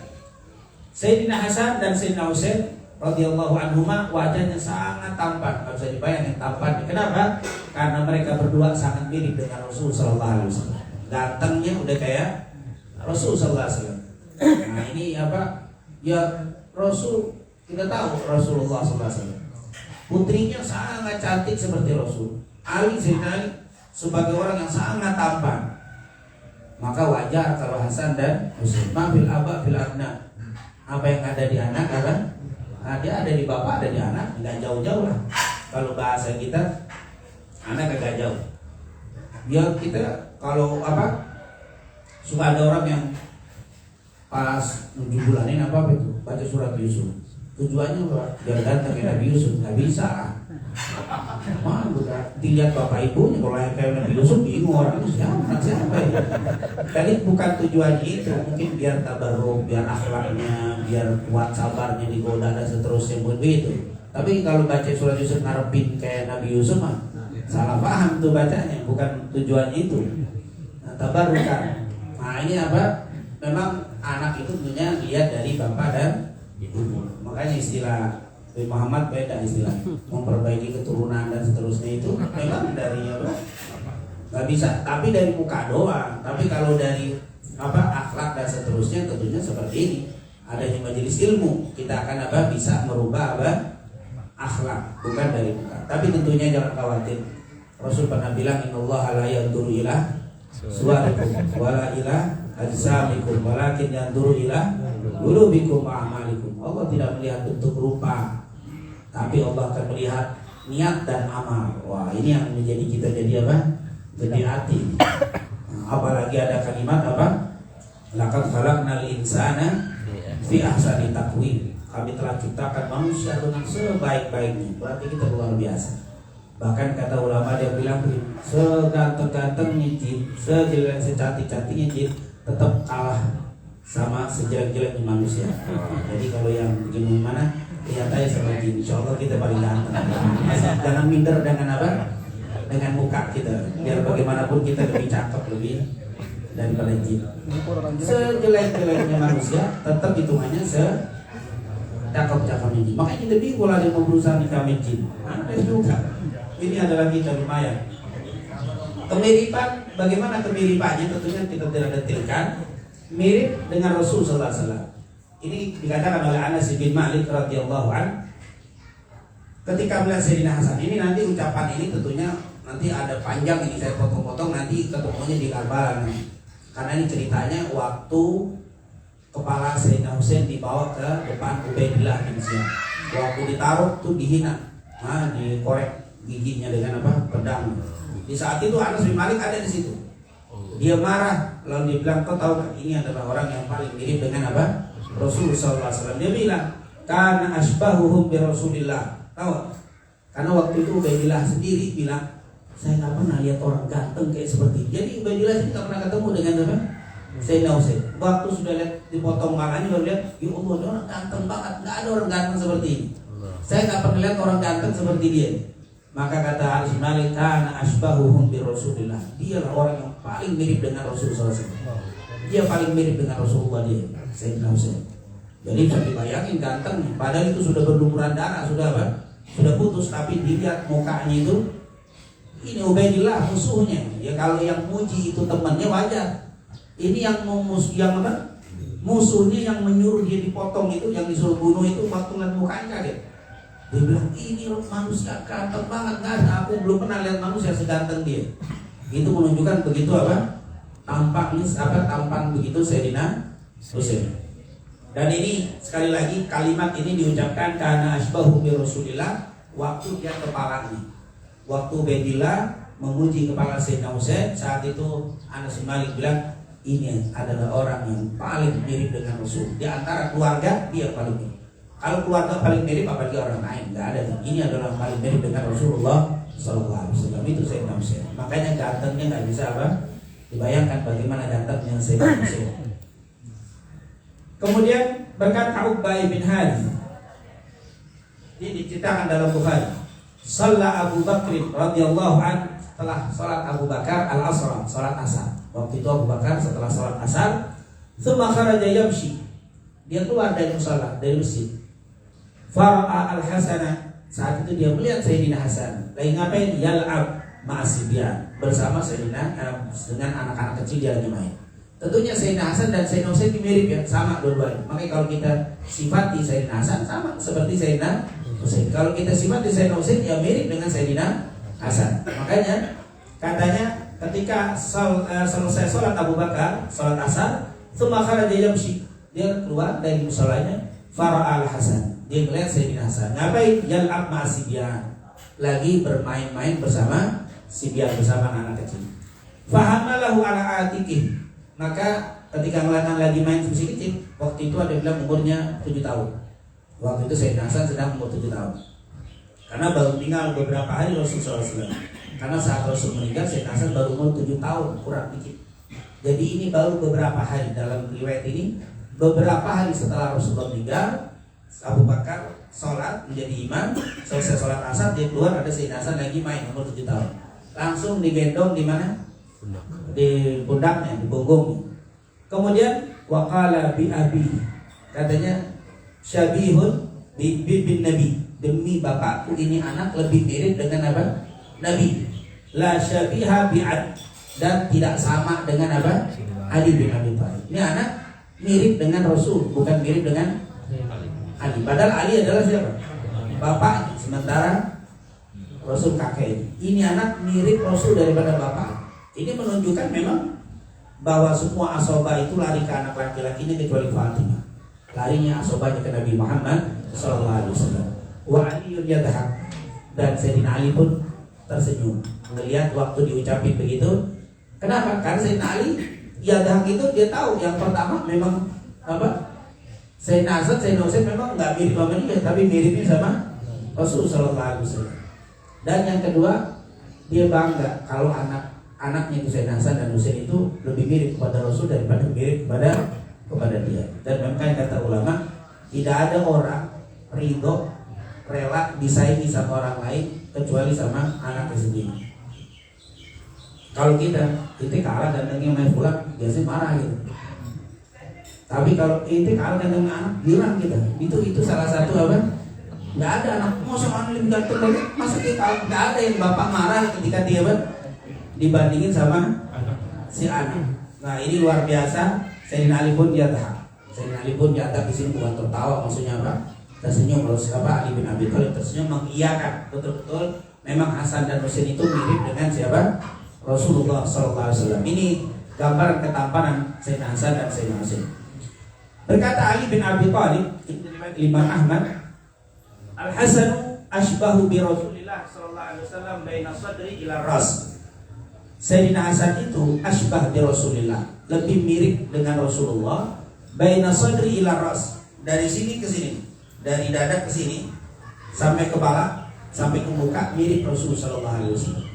Sayyidina Hasan dan Sayyidina Husain radhiyallahu anhuma wajahnya sangat tampan, nggak bisa dibayangkan tampannya. Kenapa? Karena mereka berdua sangat mirip dengan Rasul Sallallahu Alaihi Wasallam. Gantengnya udah kayak Rasul Sallallahu Alaihi Wasallam. Nah ini ya Rasul, kita tahu Rasulullah Sallallahu Alaihi Wasallam, putrinya sangat cantik seperti Rasul. Ali, Sayyidina Ali sebagai orang yang sangat tampan, maka wajar kalau Hasan dan Husain. Mafil aba fil abna, apa yang ada di anak dia ada di bapak, ada di anak, nggak jauh-jauh lah. Kalau bahasa kita, anak agak jauh. Ya kita kalau suka ada orang yang pas 7 bulanin itu baca surat Yusuf. Tujuannya biar ganteng kayak Nabi Yusuf, nggak bisa lah. Mana udah dilihat bapak ibunya, kalau kayak Nabi Yusuf bingung orang itu siapa ya. Jadi bukan tujuannya itu, mungkin biar tabarruk, biar akhlaknya, biar kuat sabarnya digoda dan seterusnya begitu. Tapi kalau baca surat Yusuf ngarepin kayak Nabi Yusuf mah salah paham tuh bacanya, bukan tujuannya itu. Nah, tabarruk kan. Nah ini memang anak itu tentunya lihat dari bapak dan ibu. Makanya istilah Muhammad beda istilah memperbaiki keturunan dan seterusnya itu memang dari nggak bisa, tapi dari muka doang. Tapi kalau dari akhlak dan seterusnya tentunya seperti ini. adanya majelis ilmu kita akan apa? Bisa merubah apa? Akhlak, bukan dari muka. Tapi tentunya jangan khawatir. Rasul pernah bilang innallaha la yanzuru ila suwarikum wala ila ajsamikum walakin yanzuru ila qulubikum wa a'malikum. Allah tidak melihat bentuk rupa, tapi Allah akan melihat niat dan amal. Wah, ini yang menjadi kita jadi apa? Jadi hati. Apalagi ada kalimat apa? Laqad khalaqnal insana fi ahsani taqwim. Kami telah ciptakan manusia dengan sebaik-baiknya. Berarti kita luar biasa. Bahkan kata ulama dia bilang seganteng-gantengnya jin, secantik-cantiknya jin tetap kalah sama sejelek-jeleknya manusia. Jadi kalau yang begini mana kelihatannya sama jin. Insya Allah kita paling ganteng. Jangan minder dengan apa? Dengan muka kita. Biar bagaimanapun kita lebih cakep lebih daripada jin. Sejelek-jeleknya manusia tetap hitungannya cakep-cakepnya jin. Makanya kita bingung lah mau berusaha nikahin jin. Ada juga. Ini adalah kita lumayan. Kemiripan, bagaimana kemiripannya? Tentunya kita tidak detilkan. Mirip dengan Rasul Sallallahu Alaihi Wasallam. Ini dikatakan oleh Anas bin Malik radhiyallahu an. Ketika melihat Sayyidina Hasan, ini nanti ucapan ini tentunya nanti ada panjang ini saya potong-potong nanti ketemunya di Karbala. Karena ini ceritanya waktu kepala Sayyidina Husain dibawa ke depan Ubaidillah bin Ziyad. Waktu ditaruh tuh dihina, dikorek giginya dengan apa? Pedang. Di saat itu Anas bin Malik ada di situ. Dia marah, lalu dia bilang, kau tahu kan ini adalah orang yang paling mirip dengan apa? Rasulullah SAW. Dia bilang, karena asbahuhum bi Rasulillah. Tahu? Karena waktu itu Ubaidillah sendiri bilang, saya nggak pernah lihat orang ganteng kayak seperti ini. Jadi Ubaidillah sendiri nggak pernah ketemu dengan apa? Sayyidina Husain. Waktu sudah lihat dipotong malahnya baru lihat, ya Allah, dia orang ganteng banget, nggak ada orang ganteng seperti ini. Saya nggak pernah lihat orang ganteng seperti dia. Maka kata Anas bin Malik, kana asbahuhum bi Rasulillah. Dialah orang yang paling mirip dengan Rasulullah SAW. Dia paling mirip dengan Rasulullah dia, Sayyidina Husain. Jadi bisa dibayangin ganteng, padahal itu sudah berlumuran darah, sudah apa? Sudah putus, tapi dilihat mukanya itu. Ini Ubaidillah musuhnya. Ya kalau yang muji itu temannya wajar. Ini yang yang apa? Musuhnya yang menyuruh dia dipotong itu, yang disuruh bunuh itu, waktu ngeliat mukanya kaget. Dia bilang, ini manusia ganteng banget, nggak ada, aku belum pernah lihat manusia seganteng dia. Itu menunjukkan begitu apa? Tampan begitu Sayyidina Husain. Dan ini sekali lagi kalimat ini diucapkan karena asbahu bi Rasulillah waktu dia kepalanya. Waktu Ubaidillah memuji kepala Sayyidina Husain, saat itu Anas bin Malik bilang, ini adalah orang yang paling mirip dengan Rasul. Di antara keluarga dia paling mirip. Kalau keluarga paling mirip apalagi orang lain, nggak ada. Ini adalah yang paling mirip dengan Rasulullah Sallallahu Alaihi Wasallam. Itu Sayyidina Husain. Makanya gantengnya nggak bisa apa? Dibayangkan bagaimana gantengnya Sayyidina Husain. Kemudian berkata Uqbah bin Harith, ini diceritakan dalam Bukhari. Shalla Abu Bakr radhiyallahu an, setelah salat Abu Bakar al-asr, salat asar. Waktu itu Abu Bakar setelah salat asar, tsumma kharaja yamshi. Dia keluar dari musala, dari masjid. Fara'a al-Hasana, saat itu dia melihat Sayyidina Hasan lagi ngapain? Yal'ab ma'asibyan, bersama Sayyidina dengan anak-anak kecil dia lagi main. Tentunya Sayyidina Hasan dan Sayyidina Husain mirip ya, sama dua-duanya. Makanya kalau kita sifati Sayyidina Hasan sama seperti Sayyidina Husain. Kalau kita sifati Sayyidina Husain ya mirip dengan Sayyidina Hasan. Makanya katanya ketika selesai sholat Abu Bakar, sholat asar, tsumma kharaja yamshi, dia keluar dari musolanya. Fara'a al-Hasan, dia melihat Sayyidina Hasan ngapain? Yal'ab ma'asibyan, lagi bermain-main bersama sibyan, bersama anak kecil. Fahamalahu ala atikih, maka ketika melihat lagi main masih kecil, waktu itu ada bilang umurnya 7 tahun. Waktu itu Sayyidina Hasan sedang umur 7 tahun. Karena baru tinggal beberapa hari Rasulullah SAW. Karena saat Rasul meninggal Sayyidina Hasan baru umur 7 tahun, kurang dikit. Jadi ini baru beberapa hari, dalam riwayat ini beberapa hari setelah Rasulullah meninggal, Abu Bakar sholat menjadi imam, selesai sholat asar dia keluar, ada Sayyidina Hasan lagi main umur 7 tahun. Langsung digendong di mana? Di pundaknya, di punggungnya. Kemudian waqala bi abi, katanya syabihun bi bin nabi, demi bapakku ini anak lebih mirip dengan apa? Nabi. La syabiha bi'ad, dan tidak sama dengan apa? Ali bin Abi Thalib. Ini anak mirip dengan Rasul, bukan mirip dengan Ali. Padahal Ali adalah siapa? Bapak. Sementara Rasul kakek. Ini anak mirip Rasul daripada bapak. Ini menunjukkan memang bahwa semua asobah itu lari ke anak laki-lakinya kecuali Fatimah. Larinya asobahnya ke Nabi Muhammad SAW. Wa Aliyun yadhak, dan Sayyidina Ali pun tersenyum melihat waktu diucapin begitu. Kenapa? Karena Sayyidina Ali yadhak itu dia tahu yang pertama memang apa? Sayyidina Hasan, Sayyidina Husain memang nggak mirip sama dia, tapi miripnya sama Rasulullah SAW. Dan yang kedua, dia bangga kalau anaknya itu Sayyidina Hasan dan Husain itu lebih mirip kepada Rasul daripada mirip kepada dia. Dan memang kata ulama, tidak ada orang ridho rela disaingi sama orang lain kecuali sama anaknya sendiri. Kalau kita kalah dan main pulang, biasanya marah gitu. Tapi kalau kalah dan anak, bilang kita. Itu salah satu apa? Nggak ada anak, masa anak lebih ganteng lagi, masa kita kalah. Nggak ada yang bapak marah ketika dia dibandingin sama si anak. Nah ini luar biasa. Sayyidina Ali pun dia tahap. Sayyidina Ali pun dia di sini bukan tertawa, maksudnya apa? Tersenyum. Kalau siapa Ali bin Abi Thalib tersenyum mengiyakan betul-betul memang Hasan dan Husain itu mirip dengan siapa? Rasulullah SAW. Ini gambaran ketampanan Sayyidina Hasan dan Sayyidina Husain. Berkata Ali bin Abi Thalib, Imam Ahmad, Al-Hasan ashbahu bi Rasulillah sallallahu alaihi wasallam baina sadri ila ras. Sayyidina Hasan itu ashbah bi Rasulillah, lebih mirip dengan Rasulullah baina sadri ila ras, dari sini ke sini, dari dada ke sini sampai kepala sampai ke muka mirip Rasul sallallahu alaihi wasallam.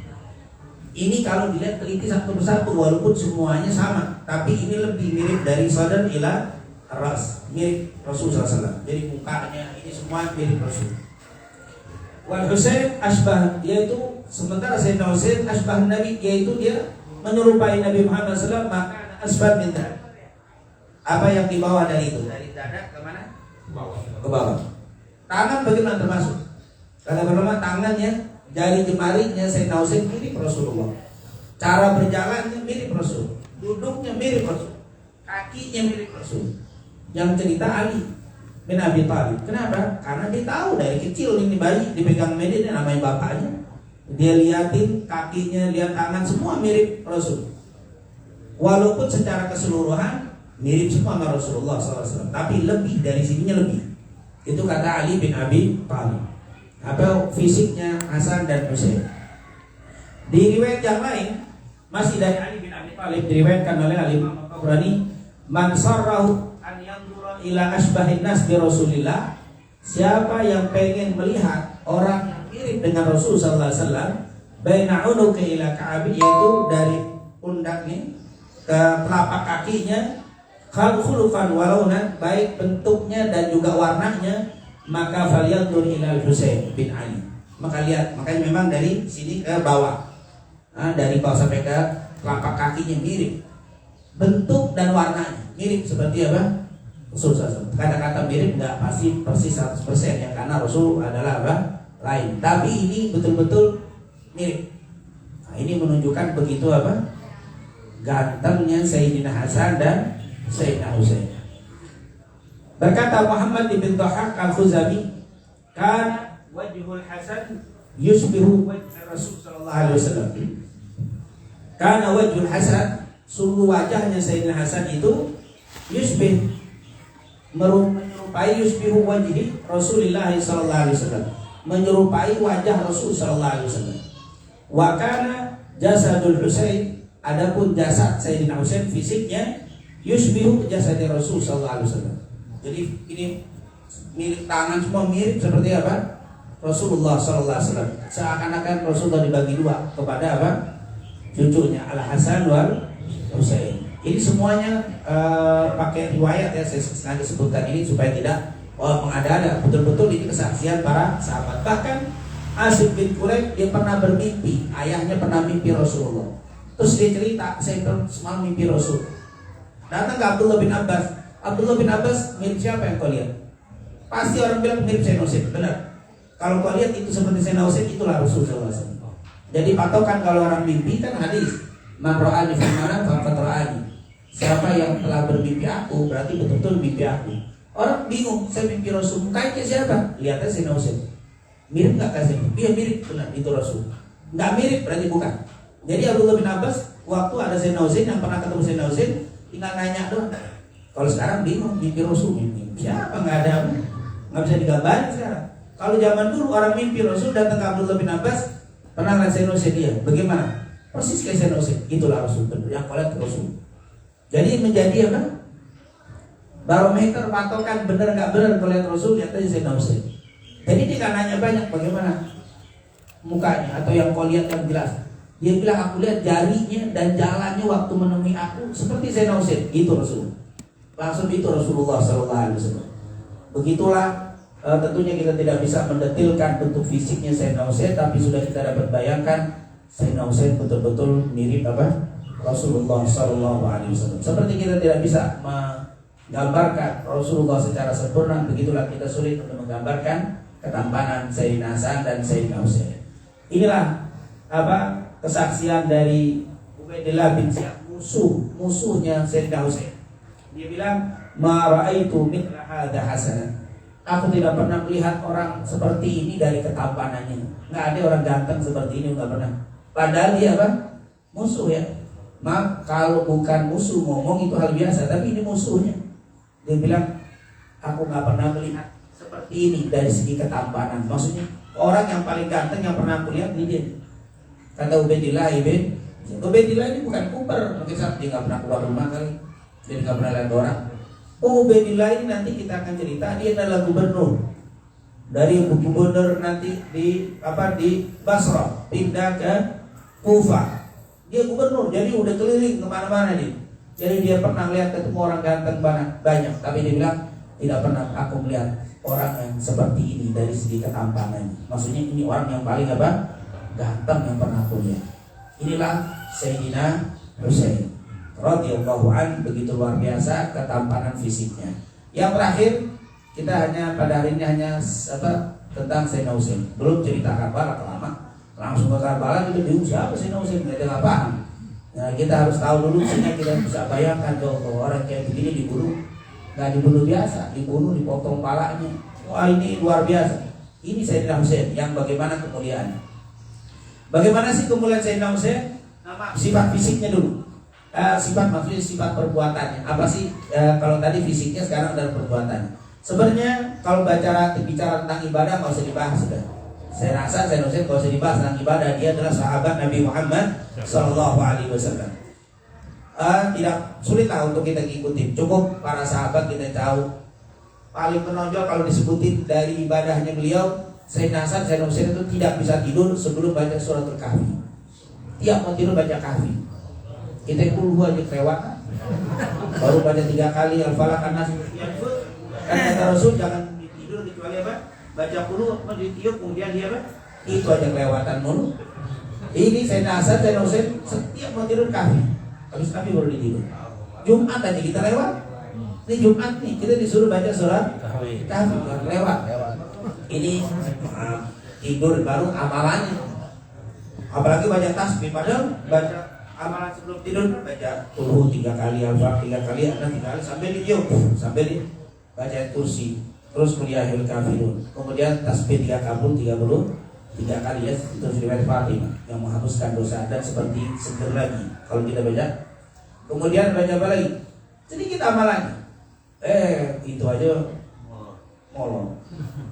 Ini kalau dilihat teliti satu persatu walaupun semuanya sama, tapi ini lebih mirip dari sadar ila ras, mirip Rasul sallallahu alaihi wasallam. Jadi mukanya ini semua mirip Rasul. Wal Husain asbah, yaitu sementara Sayyidina Husain asbah Nabi, yaitu dia menyerupai Nabi Muhammad SAW, maka asbah minta. Apa yang dibawa dari itu? Dari dada ke mana? Ke bawah. Tangan bagaimana termasuk? Karena pertama tangannya, jari jemarinya Sayyidina Husain mirip Rasulullah. Cara berjalannya mirip Rasul. Duduknya mirip Rasul. Kakinya mirip Rasul. Yang cerita Ali bin Abi Thalib. Kenapa? Karena dia tahu dari kecil ini bayi dipegang Medin, namanya bapaknya. Dia liatin kakinya, lihat tangan, semua mirip Rasul. Walaupun secara keseluruhan mirip semua sama Rasulullah SAW, tapi lebih dari sininya lebih. Itu kata Ali bin Abi Thalib. Apa fisiknya Hasan dan Husain. Di riwayat yang lain masih dari Ali bin Abi Thalib diriwayatkan oleh Imam Al-Tabrani, man sarrahu an yanzura ila asbahin nas bi Rasulillah, siapa yang pengen melihat orang yang mirip dengan Rasul sallallahu alaihi wasallam, baina unuki ila ka'abi, yaitu dari pundaknya ke telapak kakinya, khulufan walaunan, baik bentuknya dan juga warnanya, maka falyanzur ila Husain bin Ali. Maka lihat, makanya memang dari sini ke bawah. Nah, dari bawah sampai ke telapak kakinya mirip. Bentuk dan warnanya mirip seperti apa? Rasul SAW. Kata-kata mirip nggak pasti persis 100% ya, karena Rasul adalah apa? Lain. Tapi ini betul-betul mirip. Nah, ini menunjukkan begitu apa? Gantengnya Sayyidina Hasan dan Sayyidina Husain. Berkata Muhammad bin Dhahhak Al-Khuzami, kan wajhul Hasan yusbihu wajh Rasul sallallahu alaihi wasallam. Karena wajhul Hasan, sungguh wajahnya Sayyidina Hasan itu yusbih, menyerupai yusbihu wajhi Rasulullah sallallahu alaihi wasallam, menyerupai wajah Rasul sallallahu alaihi wasallam. Wa kana jasadul Husain, adapun jasad Sayyidina Husain fisiknya yusbihu jasad Rasul sallallahu alaihi wasallam. Jadi ini mirip, tangan semua mirip seperti apa? Rasulullah sallallahu alaihi wasallam. Seakan-akan Rasulullah dibagi dua kepada apa? Cucunya Al Hasan wal Husain. Ini semuanya pakai riwayat ya, saya sengaja sebutkan ini supaya tidak mengada-ada. Betul-betul ini kesaksian para sahabat. Bahkan Asif bin Quraib dia pernah bermimpi, ayahnya pernah mimpi Rasulullah. Terus dia cerita, saya semalam mimpi Rasul. Datang ke Abdullah bin Abbas. Abdullah bin Abbas, mirip siapa yang kau lihat? Pasti orang bilang mirip Sayyidina Husain. Benar. Kalau kau lihat itu seperti Sayyidina Husain, itulah Rasul SAW. Jadi patokan kalau orang mimpi kan hadis, man ra'ani fi manam faqad ra'ani. siapa yang telah bermimpi aku berarti betul-betul mimpi aku. Orang bingung, saya mimpi Rasul, mukanya siapa? Lihatnya Sayyidina Husain. Mirip nggak kasih? Iya mirip, benar itu Rasul. Nggak mirip berarti bukan. Jadi Abdullah bin Abbas waktu ada Sayyidina Husain yang pernah ketemu Sayyidina Husain tinggal nanya doang. Kalau sekarang bingung mimpi Rasul, mimpi siapa? Nggak bisa digambarin sekarang. Kalau zaman dulu orang mimpi Rasul datang ke Abdullah bin Abbas, pernah lihat Sayyidina Husain dia, bagaimana? Persis kayak Sayyidina Husain, itulah Rasul benar yang kau lihat Rasul. Jadi menjadi apa? Barometer patokan benar nggak benar kalau lihat Rasul, lihat aja Sayyidina Husain. Jadi dia kan nanya banyak bagaimana mukanya atau yang kau lihat yang jelas. Dia bilang aku lihat jarinya dan jalannya waktu menemui aku seperti Sayyidina Husain, itu Rasul. Langsung itu Rasulullah SAW. Begitulah tentunya kita tidak bisa mendetilkan bentuk fisiknya Sayyidina Husain, tapi sudah kita dapat bayangkan Sayyidina Husain betul-betul mirip apa? Rasulullah SAW. Seperti kita tidak bisa menggambarkan Rasulullah secara sempurna, begitulah kita sulit untuk menggambarkan ketampanan Sayyidina Hasan dan Sayyidina Husain. Inilah apa kesaksian dari Ubaidillah bin Ziyad, musuhnya Sayyidina Husain. Dia bilang, "Ma ra'aitu mithla hadza hasanan." Aku tidak pernah melihat orang seperti ini dari ketampanannya. Nggak ada orang ganteng seperti ini, nggak pernah. Padahal dia apa? Musuh ya. Maaf kalau bukan musuh ngomong itu hal biasa, tapi ini musuhnya. Dia bilang, aku nggak pernah melihat seperti ini dari segi ketampanan. Maksudnya orang yang paling ganteng yang pernah aku lihat ini dia. Kata Ubaidillah ini bukan kuper, mungkin dia nggak pernah keluar rumah kali, dia nggak pernah lihat orang. Oh, Ubaidillah ini nanti kita akan cerita dia adalah gubernur. Dari gubernur nanti di Basra pindah ke Kufah. Dia gubernur, jadi udah keliling kemana-mana dia. Jadi dia pernah lihat ketemu orang ganteng banyak, tapi dia bilang tidak pernah aku melihat orang yang seperti ini dari segi ketampanannya. Maksudnya ini orang yang paling apa? Ganteng yang pernah aku lihat. Inilah Sayyidina Husain radhiyallahu an, begitu luar biasa ketampanan fisiknya. Yang terakhir kita hanya pada hari ini hanya tentang Sayyidina Husain. Belum cerita Karbala lama. Langsung ke Karbala kita bingung siapa Sayyidina Husain, nggak paham. Nah, kita harus tahu dulu sehingga kita bisa bayangkan kalau orang kayak begini dibunuh, nggak dibunuh biasa, dibunuh dipotong palanya. Wah ini luar biasa. Ini Sayyidina Husain yang bagaimana kemuliaannya. Bagaimana sih kemuliaan Sayyidina Husain? Nama sifat fisiknya dulu. Sifat maksudnya sifat perbuatannya. Apa sih kalau tadi fisiknya, sekarang adalah perbuatannya. Sebenarnya kalau bicara tentang ibadah nggak usah dibahas sudah. Saya rasa Sayyidina Husain nggak usah dibahas tentang ibadah. Dia adalah sahabat Nabi Muhammad SAW. Tidak sulit lah untuk kita ikutin. Cukup para sahabat kita tahu. Paling menonjol kalau disebutin dari ibadahnya beliau, Sayyidina Hasan, Sayyidina Husain itu tidak bisa tidur sebelum baca suratul Kahfi. Tiap mau tidur baca Kahfi. Kita itu aja kelewatan. Baru baca 3 kali Al-Falaq An-Nas. Kan kata Rasul jangan tidur kecuali apa? Baca dulu, ditiup, kemudian dia apa? Itu aja kelewatan mulu. Ini Sayyidina Hasan, Sayyidina Husain setiap mau tidur Kahfi. Habis Kahfi baru tidur. Jumat aja kita lewat. Ini Jumat nih kita disuruh baca surat Kahfi, lewat. Ini tidur baru amalannya. Apalagi baca tasbih, padahal baca amalan sebelum tidur baca 3 kali, Al-Fatihah 3 kali, An-Nas 3 kali sampai ditiup, sampai di baca kursi, terus Qul Kafirun, kemudian tasbih 3 kabul 33 kali ya, terus riwayat Fatimah yang menghapuskan dosa dan seperti seger lagi kalau kita baca. Kemudian baca apa lagi? Sedikit amalannya. Itu aja molor.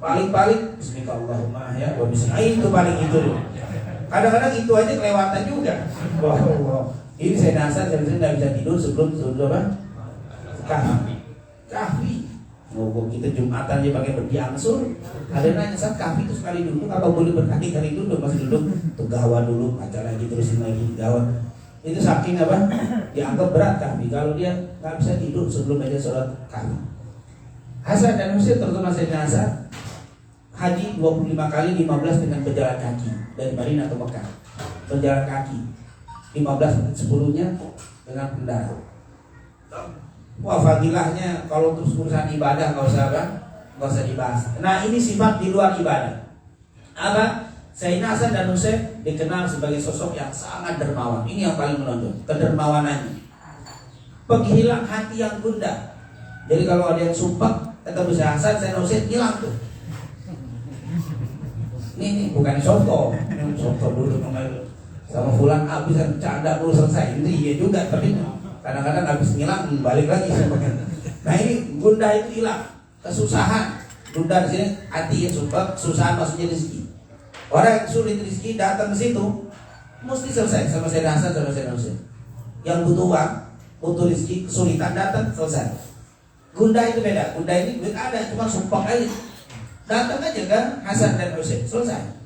Paling Bismillahirrahmanirrahim ya, wa bismillah. Itu paling itu dulu. Kadang-kadang itu aja kelewatan juga. Wow. Ini saya nasar, saya tidak bisa tidur sebelum apa? Kahfi. Kita Jumatan aja pakai berdiangsur. Ada nanya saat Kahfi itu sekali duduk apa boleh berkali-kali duduk? Masih duduk, gawa dulu, baca lagi, terusin lagi, gawa. Itu saking apa? Dianggap berat Kahfi. Kalau dia nggak bisa tidur sebelum baca surat Kahfi. Hasan dan Husain terutama Sayyidina Hasan haji 25 kali, 15 dengan berjalan kaki dari Madinah ke Mekah. Berjalan kaki 15, 10-nya dengan kendaraan. Wah fadilahnya kalau terus urusan ibadah nggak usah dibahas. Nah ini sifat di luar ibadah. Apa? Sayyidina Hasan dan Husain dikenal sebagai sosok yang sangat dermawan. Ini yang paling menonjol, kedermawanannya. penghilang hati yang gundah. Jadi kalau ada yang sumpah, kata Bisa Hasan, Sayyidina Husain hilang tuh. Ini bukan soto, ini soto dulu sama fulan habis canda dulu selesai. Ini iya juga, tapi kadang-kadang habis ngilang balik lagi. Nah ini gundah itu hilang, kesusahan. Gundah di sini hati ya, sumpah, kesusahan maksudnya rezeki. Orang yang sulit rezeki datang ke situ mesti selesai sama Sayyidina Hasan sama Sayyidina Husain. Yang butuh uang, butuh rezeki, kesulitan datang selesai. Gundah itu beda. Gundah ini duit ada, cuma sumpah aja. Datang aja kan Hasan dan Husain, selesai.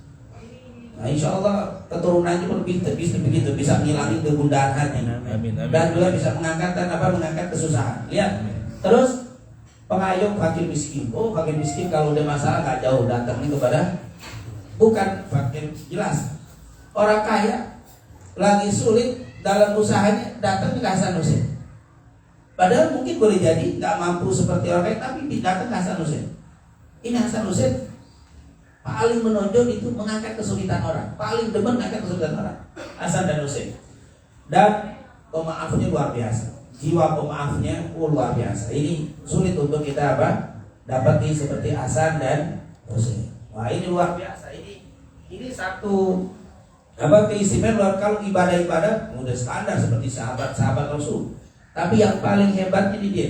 Nah insya Allah keturunannya pun bisa begitu, bisa ngilangin kegundahan hati. Amin, amin. Dan juga bisa mengangkat kesusahan. Lihat. Terus pengayom fakir miskin. Oh fakir miskin kalau udah masalah nggak jauh datangnya kepada bukan fakir jelas. Orang kaya lagi sulit dalam usahanya datang ke Hasan Husain. Padahal mungkin boleh jadi nggak mampu seperti orang kaya, tapi datang ke Hasan Husain. Ini Hasan Husain paling menonjol itu mengangkat kesulitan orang, paling demen mengangkat kesulitan orang. Hasan dan Husain. Dan pemaafnya luar biasa. Jiwa pemaafnya luar biasa. Ini sulit untuk kita dapati seperti Hasan dan Husain. Wah ini luar biasa. Ini satu keistimewaan. Kalau ibadah-ibadah udah standar seperti sahabat-sahabat Rasul. Tapi yang paling hebat ini dia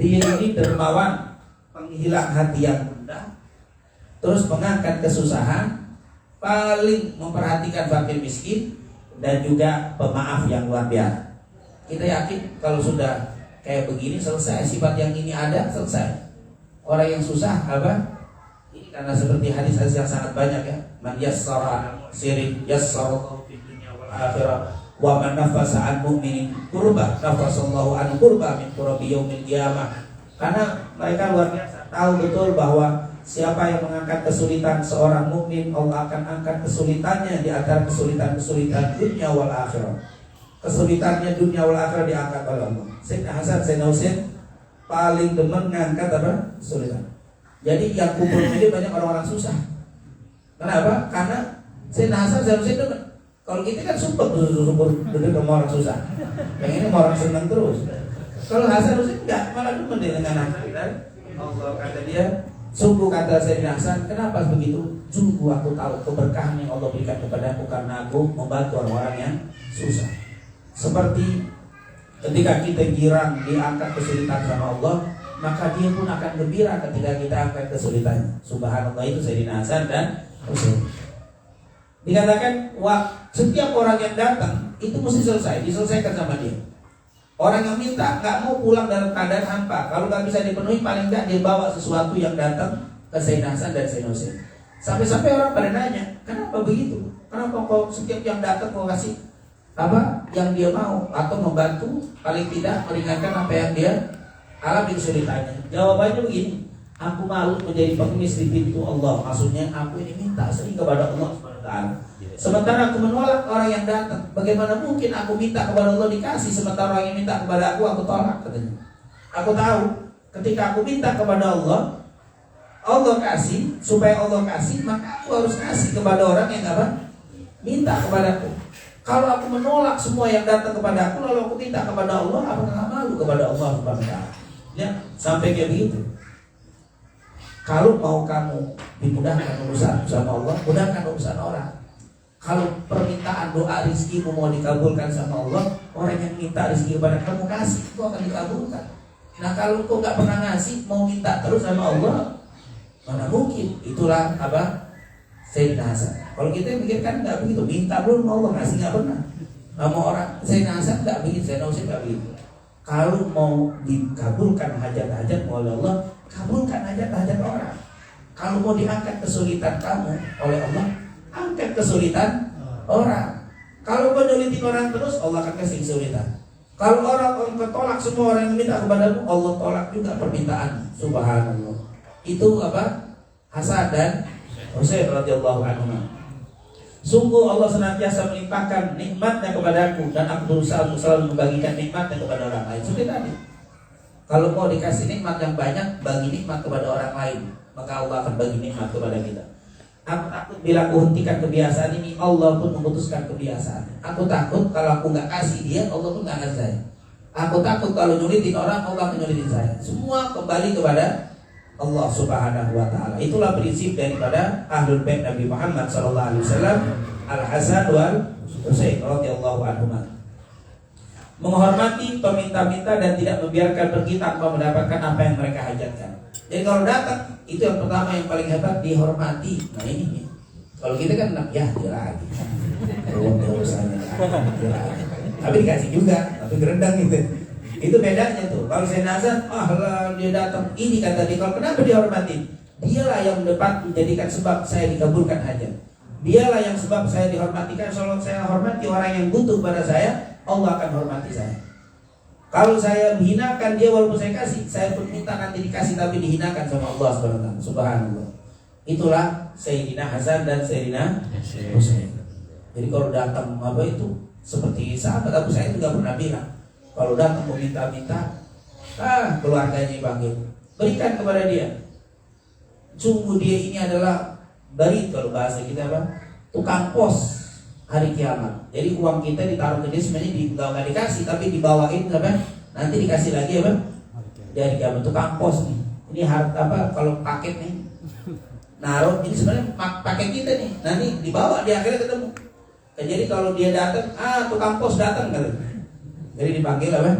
ini dermawan, penghilang hati yang gundah, terus mengangkat kesusahan, paling memperhatikan fakir miskin, dan juga pemaaf yang luar biasa. Kita yakin kalau sudah kayak begini selesai, sifat yang ini ada selesai. Orang yang susah ini karena seperti hadis-hadis yang sangat banyak ya. Man yassara sirin yassara fid dunya wal akhirah wa man nafasa an mu'minin kurba nafasallahu an kurba min kurabi yaumil qiyamah. Karena mereka luar biasa tahu betul bahwa siapa yang mengangkat kesulitan seorang mukmin, Allah akan angkat kesulitannya di antara kesulitan-kesulitan dunia wal akhirah. Kesulitannya dunia wal akhirah diangkat oleh Allah. Sayyidina Hasan, Sayyidina Husain paling demen ngangkat kesulitan. Jadi yang kumpul ini banyak orang-orang susah. Kenapa? Karena Sayyidina Hasan, Sayyidina Husain demen. Kalau kita kan super duduk sama orang susah. Yang ini sama orang senang terus. Kalau Hasan Husain enggak, malah demen dengan Hasan. Allah kata dia, sungguh kata Sayyidina Hasan, kenapa begitu? Sungguh aku tahu keberkahan yang Allah berikan kepadaku karena aku membantu orang-orang yang susah. Seperti ketika kita girang diangkat kesulitan sama Allah, maka dia pun akan gembira ketika kita angkat kesulitannya. Subhanallah, itu Sayyidina Hasan dan Husain. Dikatakan setiap orang yang datang itu mesti diselesaikan sama dia. Orang yang minta nggak mau pulang dalam keadaan hampa. Kalau nggak bisa dipenuhi, paling nggak dia bawa sesuatu yang datang ke Sayyidina Hasan dan Sayyidina Husain. Sampai-sampai orang pada nanya, kenapa begitu? Kenapa kau setiap yang datang kau kasih yang dia mau atau membantu, paling tidak meringankan apa yang dia alami kesulitannya? Jawabannya begini, aku malu menjadi pengemis di pintu Allah. Maksudnya aku ini minta sering kepada Allah SWT. Sementara aku menolak orang yang datang. Bagaimana mungkin aku minta kepada Allah dikasih, sementara orang yang minta kepada aku tolak, katanya. Aku tahu ketika aku minta kepada Allah, Allah kasih. Supaya Allah kasih, maka aku harus kasih kepada orang yang minta kepadaku. Kalau aku menolak semua yang datang kepada aku, lalu aku minta kepada Allah, aku nggak malu kepada Allah SWT. Ya, sampai kayak begitu. Kalau mau kamu dimudahkan urusan sama Allah, mudahkan urusan orang. Kalau permintaan doa rizkimu mau dikabulkan sama Allah, orang yang minta rizki kepada kamu kasih, itu akan dikabulkan. Nah kalau kau nggak pernah ngasih, mau minta terus sama Allah, mana mungkin? Itulah Sayyidina Hasan. Kalau kita pikirkan nggak begitu, minta belum Allah ngasih nggak pernah. Sama orang Sayyidina Hasan nggak begitu, Sayyidina Husain nggak begitu. Kalau mau dikabulkan hajat-hajat oleh Allah, kabulkan hajat-hajat orang. Kalau mau diangkat kesulitan kamu oleh Allah, angkat kesulitan orang. Kalau kau nyulitin orang terus, Allah akan kasih kesulitan. Kalau orang tolak semua orang yang minta kepadamu, Allah tolak juga permintaan. Subhanallah. Itu Hasan dan Husain radhiyallahu anhu. Sungguh Allah senantiasa melimpahkan nikmatnya kepadaku, dan aku berusaha untuk selalu membagikan nikmatnya kepada orang lain. Seperti tadi, kalau mau dikasih nikmat yang banyak, bagi nikmat kepada orang lain, maka Allah akan bagi nikmat kepada kita. Aku takut bila aku hentikan kebiasaan ini, Allah pun memutuskan kebiasaan. Aku takut kalau aku nggak kasih dia, Allah pun nggak kasih saya. Aku takut kalau nyulitin orang, Allah akan nyulitin saya. Semua kembali kepada Allah Subhanahu wa taala. Itulah prinsip daripada Ahlul Bait Nabi Muhammad sallallahu alaihi wasallam, Al-Hasan wal Husain radhiyallahu anhuma. Menghormati peminta-minta dan tidak membiarkan pergi tanpa mendapatkan apa yang mereka hajatkan. Jadi kalau datang, itu yang pertama yang paling hebat, dihormati. Nah ini. Kalau kita kan ya dia lagi. Tapi dikasih juga, tapi gerendang gitu. Itu bedanya tuh. Kalau saya nazar, dia datang. Ini kata dia, kalau kenapa dihormati? Dialah yang dapat menjadikan sebab saya dikabulkan hajat. Dialah yang sebab saya dihormatikan. Kalau saya hormati orang yang butuh pada saya, Allah akan hormati saya. Kalau saya menghinakan dia walaupun saya kasih, saya pun minta nanti dikasih tapi dihinakan sama Allah Subhanallah. Itulah Sayyidina Hasan dan Sayyidina Husain. Jadi kalau datang apa itu seperti sahabat Abu Sa'id juga pernah bilang, kalau datang meminta-minta, keluarganya panggil, berikan kepada dia. Sungguh dia ini adalah dari, kalau bahasa kita apa, tukang pos hari kiamat. Jadi uang kita ditaruh ke dia sebenarnya nggak dikasih, tapi dibawain apa? Nanti dikasih lagi apa? Di hari kiamat, tukang pos nih. Ini harta apa? Kalau paket nih, naruh ini sebenarnya paket kita nih. Nanti dibawa di akhirnya ketemu. Jadi kalau dia datang, tukang pos datang kali. Jadi dipanggil apa?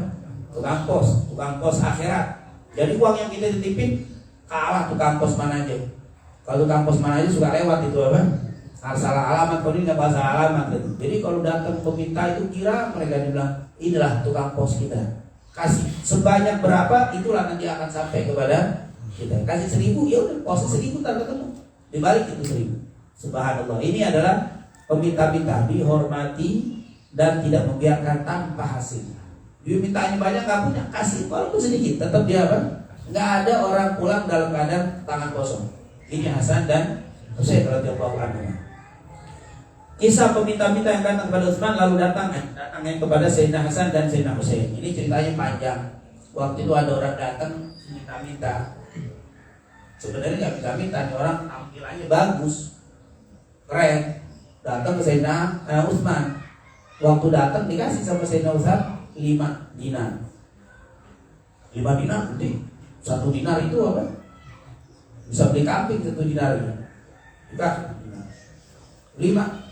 Tukang pos akhirat. Jadi uang yang kita titipin kalah tukang pos mana aja. Kalau tukang pos mana aja suka lewat itu apa? Salah alamat, kalau ini nggak bahasa alamat gitu. Jadi kalau datang peminta itu kira mereka dibilang inilah tukang pos kita. Kasih sebanyak berapa itulah nanti akan sampai kepada kita. Kasih 1.000 ya udah pos 1.000 tak ketemu. Dibalik itu 1.000. Subhanallah. Ini adalah peminta-minta dihormati dan tidak membiarkan tanpa hasil. Dia mintanya banyak nggak punya, kasih walaupun sedikit tetap dia apa? Nggak ada orang pulang dalam keadaan tangan kosong. Ini Hasan dan Husain radhiyallahu anhu. Kisah peminta-minta yang datang kepada Utsman lalu datangnya kepada Sayyidina Hasan dan Sayyidina Husain. Ini ceritanya panjang. Waktu itu ada orang datang minta-minta. Sebenarnya nggak minta-minta, orang tampilannya bagus, keren. Datang ke Sayyidina Utsman. Waktu datang dikasih sama Sayyidina Utsman 5 dinar. 5 dinar gede. 1 dinar itu apa? Bisa beli kambing 1 dinar. Dikasih 5.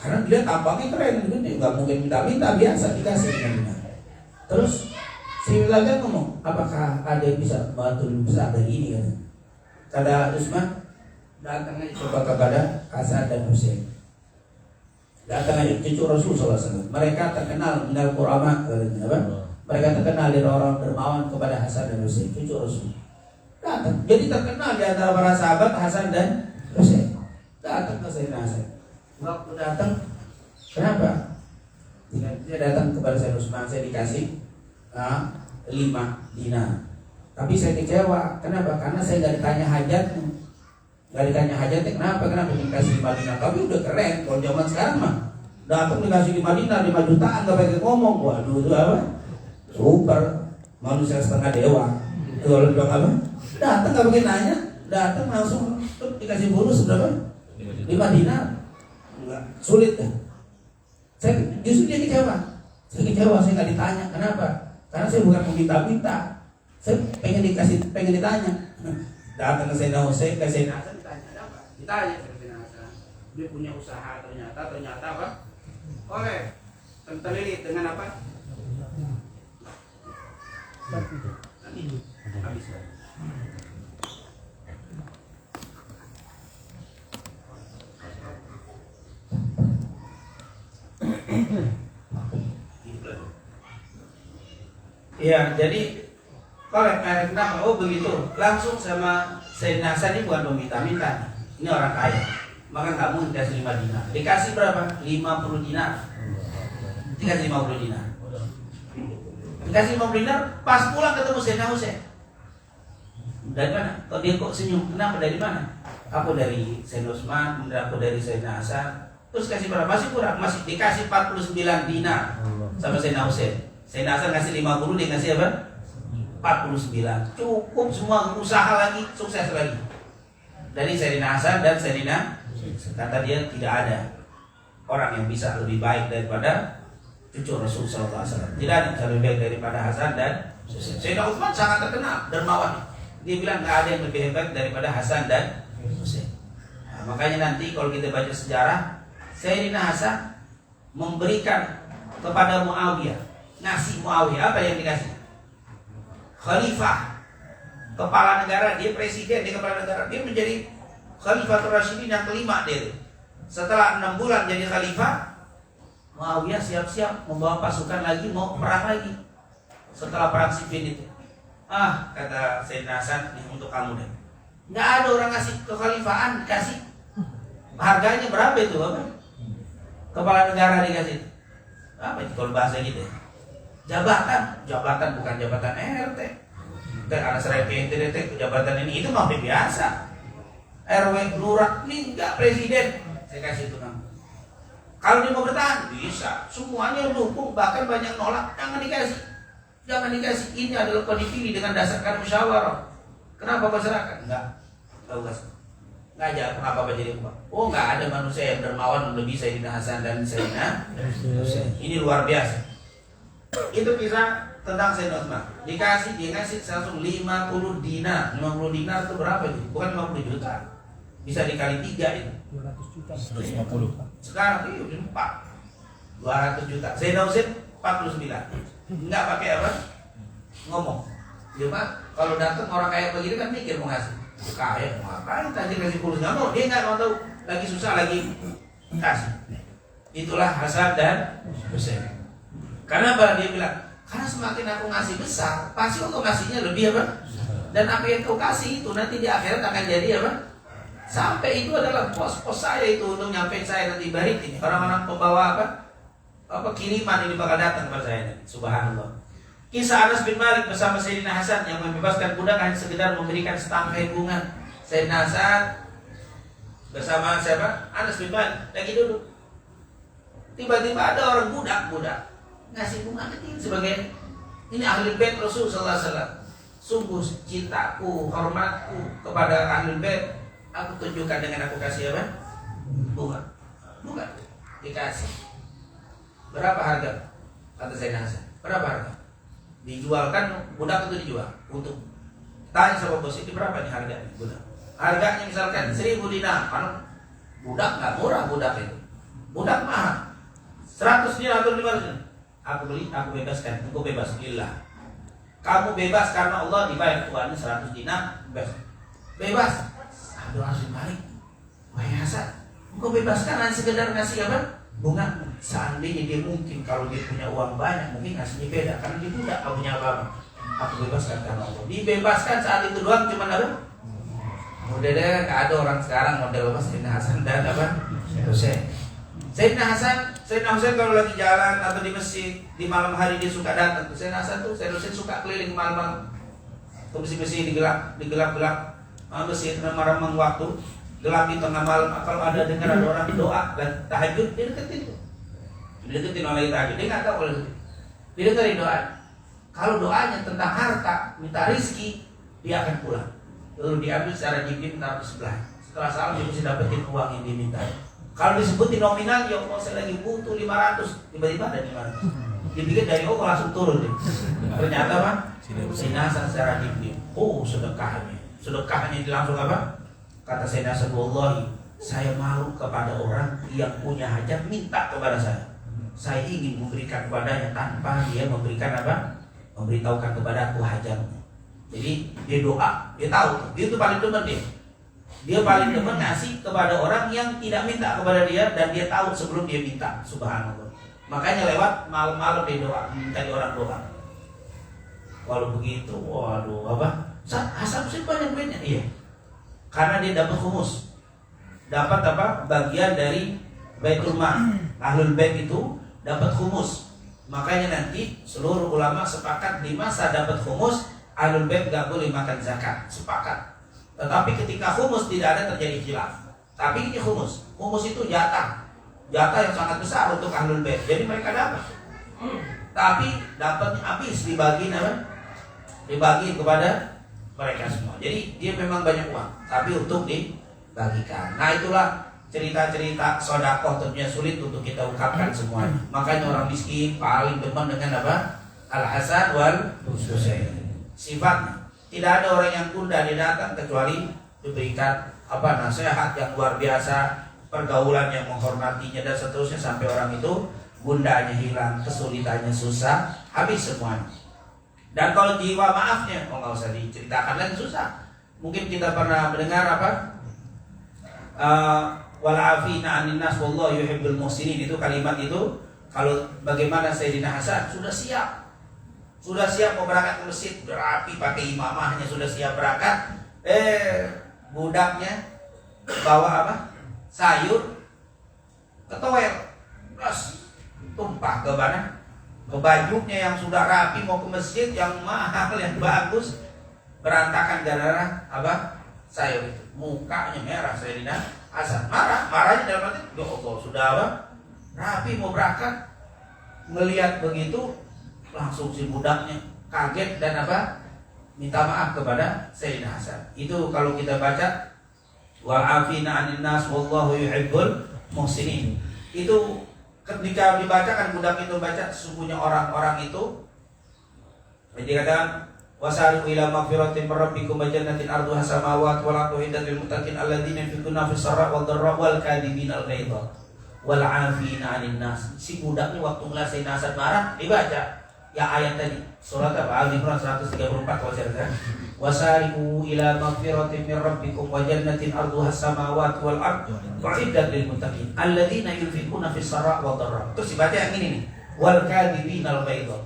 Karena dia tampaknya keren, nggak mungkin minta-minta, biasa dikasih dinar. Terus si Bilal ngomong, apakah ada yang bisa membantu lebih besar dari ini kan? Kata Utsman, datang aja coba kepada Hasan dan Husain. Datang aja cucu Rasul SAW. Mereka terkenal minal qurama, apa? Mereka terkenal dari orang dermawan kepada Hasan dan Husain, cucu Rasul. Datang, jadi terkenal di antara para sahabat Hasan dan Husain. Datang ke Sayyidina Hasan. Waktu datang, kenapa? Dia datang kepada Sayyidina Utsman, saya dikasih 5 dinar. Tapi saya kecewa, kenapa? Karena saya nggak ditanya hajatnya. Nggak ditanya hajatnya, kenapa? Kenapa dikasih 5 dinar? Tapi udah keren, kalau zaman sekarang mah datang dikasih 5 dinar, 5 jutaan nggak pakai ngomong. Waduh, itu apa? Super, manusia setengah dewa. Itu kalau bilang apa? Datang nggak pakai nanya, datang langsung dikasih bonus berapa? 5 dinar. Sulit kan? Saya justru dia kecewa. Saya nggak ditanya. Kenapa? Karena saya bukan meminta-minta. Saya pengen ditanya. Datang ke Sayyidina Husain, ke Sayyidina Hasan ditanya ada apa? Ditanya ke Sayyidina Hasan. Dia punya usaha ternyata apa? Oleh terlilit dengan apa? Habis. Ya, jadi kenapa? Oh begitu. Langsung sama Sayyidina Hasan ini bukan meminta-minta. Ini orang kaya. Maka kamu dikasih 5 dinar. Dikasih berapa? 50 dinar. Dikasih 50 dinar. Dikasih 50 dinar, pas pulang ketemu Sayyidina Husain. Dari mana? Kok dia kok senyum? Kenapa? Dari mana? Aku dari Sayyidina Utsman, aku dari Sayyidina Hasan. Terus kasih berapa? Masih kurang, masih dikasih 49 dinar sama Sayyidina Husain. Sayyidina Hasan kasih 50, dia kasih apa? 49. Cukup semua, usaha lagi, sukses lagi. Dari Sayyidina Hasan dan Sayyidina, kata dia tidak ada orang yang bisa lebih baik daripada cucu Rasul SAW. Tidak ada yang lebih baik daripada Hasan dan Husain. Sayyidina Utsman sangat terkenal dermawan. Dia bilang nggak ada yang lebih hebat daripada Hasan dan Husain. Nah, makanya nanti kalau kita baca sejarah, Sayyidina Hasan memberikan kepada Muawiyah, ngasih Muawiyah apa yang dikasih? Khalifah, kepala negara, dia presiden, dia kepala negara, dia menjadi Khalifatul Rasyidin yang kelima dia. Setelah 6 bulan jadi khalifah, Muawiyah siap-siap membawa pasukan lagi mau perang lagi. Setelah perang Siffin itu, kata Sayyidina Hasan, ini untuk kamu deh. Nggak ada orang ngasih kekhalifahan dikasih. Harganya berapa itu, apa? Kepala negara dikasih. Apa itu kalau bahasa gitu? Jabatan bukan jabatan RT. Dan anak serempet itu jabatan ini itu mah biasa. RW lurah ini enggak presiden. Saya kasih itu kamu. Kalau dia mau bertahan bisa, semuanya dukung, bahkan banyak nolak, jangan dikasih. Ini adalah kau dipilih dengan dasarkan musyawarah. Kenapa masyarakat? Enggak aja kenapa jadi umat. Oh, enggak ada manusia yang dermawan lebih Sayyidina Hasan dan Sayyidina Husain. Ini luar biasa. Itu kisah tentang Sayyidina Utsman. Dia ngasih langsung 50 dinar. 50 dinar itu berapa itu? Bukan 50 juta. Bisa dikali 3 itu. 200 juta. 150. Sekarang itu udah 200 juta. Sayyidina Husain 49. Enggak pakai apa? Ngomong. Dia Pak, kalau datang orang kaya begini kan mikir mau ngasih. Kaya mau ngapain? Tadi kasih pulus nggak mau. Dia nggak mau tahu. Lagi susah lagi kasih. Itulah Hasan dan Husain. Karena apa? Dia bilang, karena semakin aku ngasih besar, pasti untuk ngasihnya lebih apa? Dan apa yang kau kasih itu nanti di akhirat akan jadi apa? Sampai itu adalah pos-pos saya itu untuk nyampein saya nanti balik ini. Orang-orang pembawa apa kiriman ini bakal datang kepada saya. Subhanallah. Kisah Anas bin Malik bersama Sayyidina Hasan yang membebaskan budak hanya sekedar memberikan setangkai bunga. Sayyidina Hasan bersama siapa? Anas bin Malik lagi duduk. Tiba-tiba ada orang budak ngasih bunga kecil sebagai ini ahli bait Rasul sallallahu alaihi wasallam. Sungguh cintaku, hormatku kepada ahli bait aku tunjukkan dengan aku kasih apa? Bunga. Dikasih. Berapa harga? Kata Sayyidina Hasan. Berapa harga? Dijualkan, budak itu dijual untuk tanya sama bos itu berapa nih harganya budak. Harganya misalkan 1000 dinar. Kan budak nggak murah budak itu. Budak mahal. 100 dinar atau 500 dinar. Aku beli, aku bebaskan. Engkau bebas lillah. Kamu bebas karena Allah dibayar tuannya 100 dinar, bebas. Abdul Aziz Malik. Wahai Hasan, engkau bebaskan hanya sekedar ngasih apa? Bunga. Seandainya dia mungkin kalau dia punya uang banyak mungkin ngasihnya beda karena dia budak kalau punya apa-apa. Aku bebaskan karena Allah. Dibebaskan saat itu doang cuma apa? Modelnya nggak ada orang sekarang model apa Sayyidina Hasan dan apa? Husain. Sayyidina Husain kalau lagi jalan atau di masjid di malam hari dia suka datang. Sayyidina Husain suka keliling malam-malam ke masjid-masjid digelap-gelap masjid remang-remang waktu gelap di tengah malam. Kalau ada dengar ada orang doa dan tahajud dia deketin tuh. Dideketin oleh tahajud, dia nggak tahu kalau dia dengerin doa. Kalau doanya tentang harta, minta rizki, dia akan pulang. Lalu diambil secara jibil taruh di sebelah. Setelah salam dia mesti dapetin uang yang diminta. Kalau disebutin nominal, ya Allah saya lagi butuh 500, tiba-tiba ada 500. Dipikir dari Allah langsung turun deh. Ternyata apa? Sinasan secara jibil. Oh sedekahnya langsung apa? Kata Sayyidina Hasan, wallahi saya malu kepada orang yang punya hajat minta kepada saya. Saya ingin memberikan kepadanya tanpa dia memberikan apa? Memberitahukan kepada aku hajatnya. Jadi dia doa, dia tahu, dia itu paling demen dia. Dia paling demen ngasih kepada orang yang tidak minta kepada dia dan dia tahu sebelum dia minta. Subhanallah. Makanya lewat malam-malam dia doa, minta orang doa. Kalau begitu, waduh apa? Hasan sih banyak duitnya, iya. Karena dia dapat khumus, dapat apa? Bagian dari Baitul Mal. Ahlul Bait itu dapat khumus. Makanya nanti seluruh ulama sepakat di masa dapat khumus Ahlul Bait gak boleh makan zakat. Sepakat. Tetapi ketika khumus tidak ada terjadi khilaf. Tapi ini khumus. Khumus itu jatah yang sangat besar untuk Ahlul Bait. Jadi mereka dapat. Tapi dapatnya habis dibagi kepada mereka semua. Jadi dia memang banyak uang, tapi untuk dibagikan. Nah itulah cerita-cerita sodakoh tentunya sulit untuk kita ungkapkan semuanya. Makanya orang miskin paling demen dengan apa? Al-Hasan wal Husain. Sifatnya tidak ada orang yang tunda dia datang kecuali diberikan apa nasihat yang luar biasa, pergaulan yang menghormatinya dan seterusnya sampai orang itu gundanya hilang, kesulitannya susah, habis semuanya. Dan kalau jiwa maafnya, nggak usah diceritakan lagi susah. Mungkin kita pernah mendengar apa? Wal afina 'anil nas wallahu yuhibbul muhsinin, itu kalimat itu kalau bagaimana Sayyidina Hasan sudah siap mau berangkat ke masjid, udah rapi pakai imamahnya, sudah siap berangkat. Budaknya bawa apa? Sayur, ketowel, terus tumpah ke mana? Ke bajunya yang sudah rapi mau ke masjid yang mahal yang bagus, berantakan gara-gara apa? Sayur itu. Mukanya merah Sayyidina Hasan. Marahnya dalam arti, ya Allah, sudah apa? Rapi mau berangkat, melihat begitu langsung si budaknya kaget dan apa? Minta maaf kepada Sayyidina Hasan. Itu kalau kita baca wal afina 'anil nas wallahu yuhibbul muhsinin. Itu ketika dibacakan budak itu baca, sesungguhnya orang-orang itu dikatakan wasari'u ila magfiratin min rabbikum wa jannatin arduha samawati wal ardu hiddat lil muttaqin alladzina yunfiquna fis sarra wad dharra wal kadhiminal ghaidha wal 'afina 'anil nas. Si budak ini waktu ngeliat Sayyidina Hasan marah, dibaca ya ayat tadi surat apa? Al-Imran 134 kalau saya baca. Wasari'u ila magfiratin min rabbikum wa jannatin arduha samawati wal ardu u'iddat lil muttaqin alladzina yunfiquna fis sarra wad dharra. Terus dibaca yang ini nih, wal kadhiminal ghaidha,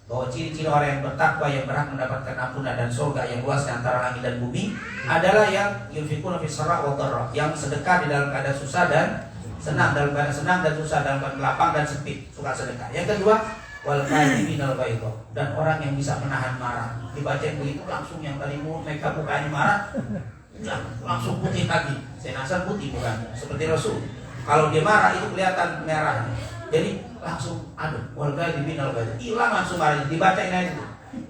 bahwa ciri-ciri orang yang bertakwa yang berhak mendapatkan ampunan dan surga yang luas di antara langit dan bumi adalah yang yunfiquna fis sarra wad dharra, yang sedekah di dalam keadaan susah dan senang, dalam keadaan senang dan susah, dalam keadaan lapang dan sempit, suka sedekah. Yang kedua, wal kadhiminal ghaidha, dan orang yang bisa menahan marah. Dibaca begitu langsung yang tadi mereka mukanya marah langsung putih lagi. Sayyidina Hasan putih bukan seperti Rasul. Kalau dia marah itu kelihatan merah. Jadi langsung aduh, wal kadhiminal ghaidha, hilang langsung marahnya. Dibacain ayat itu.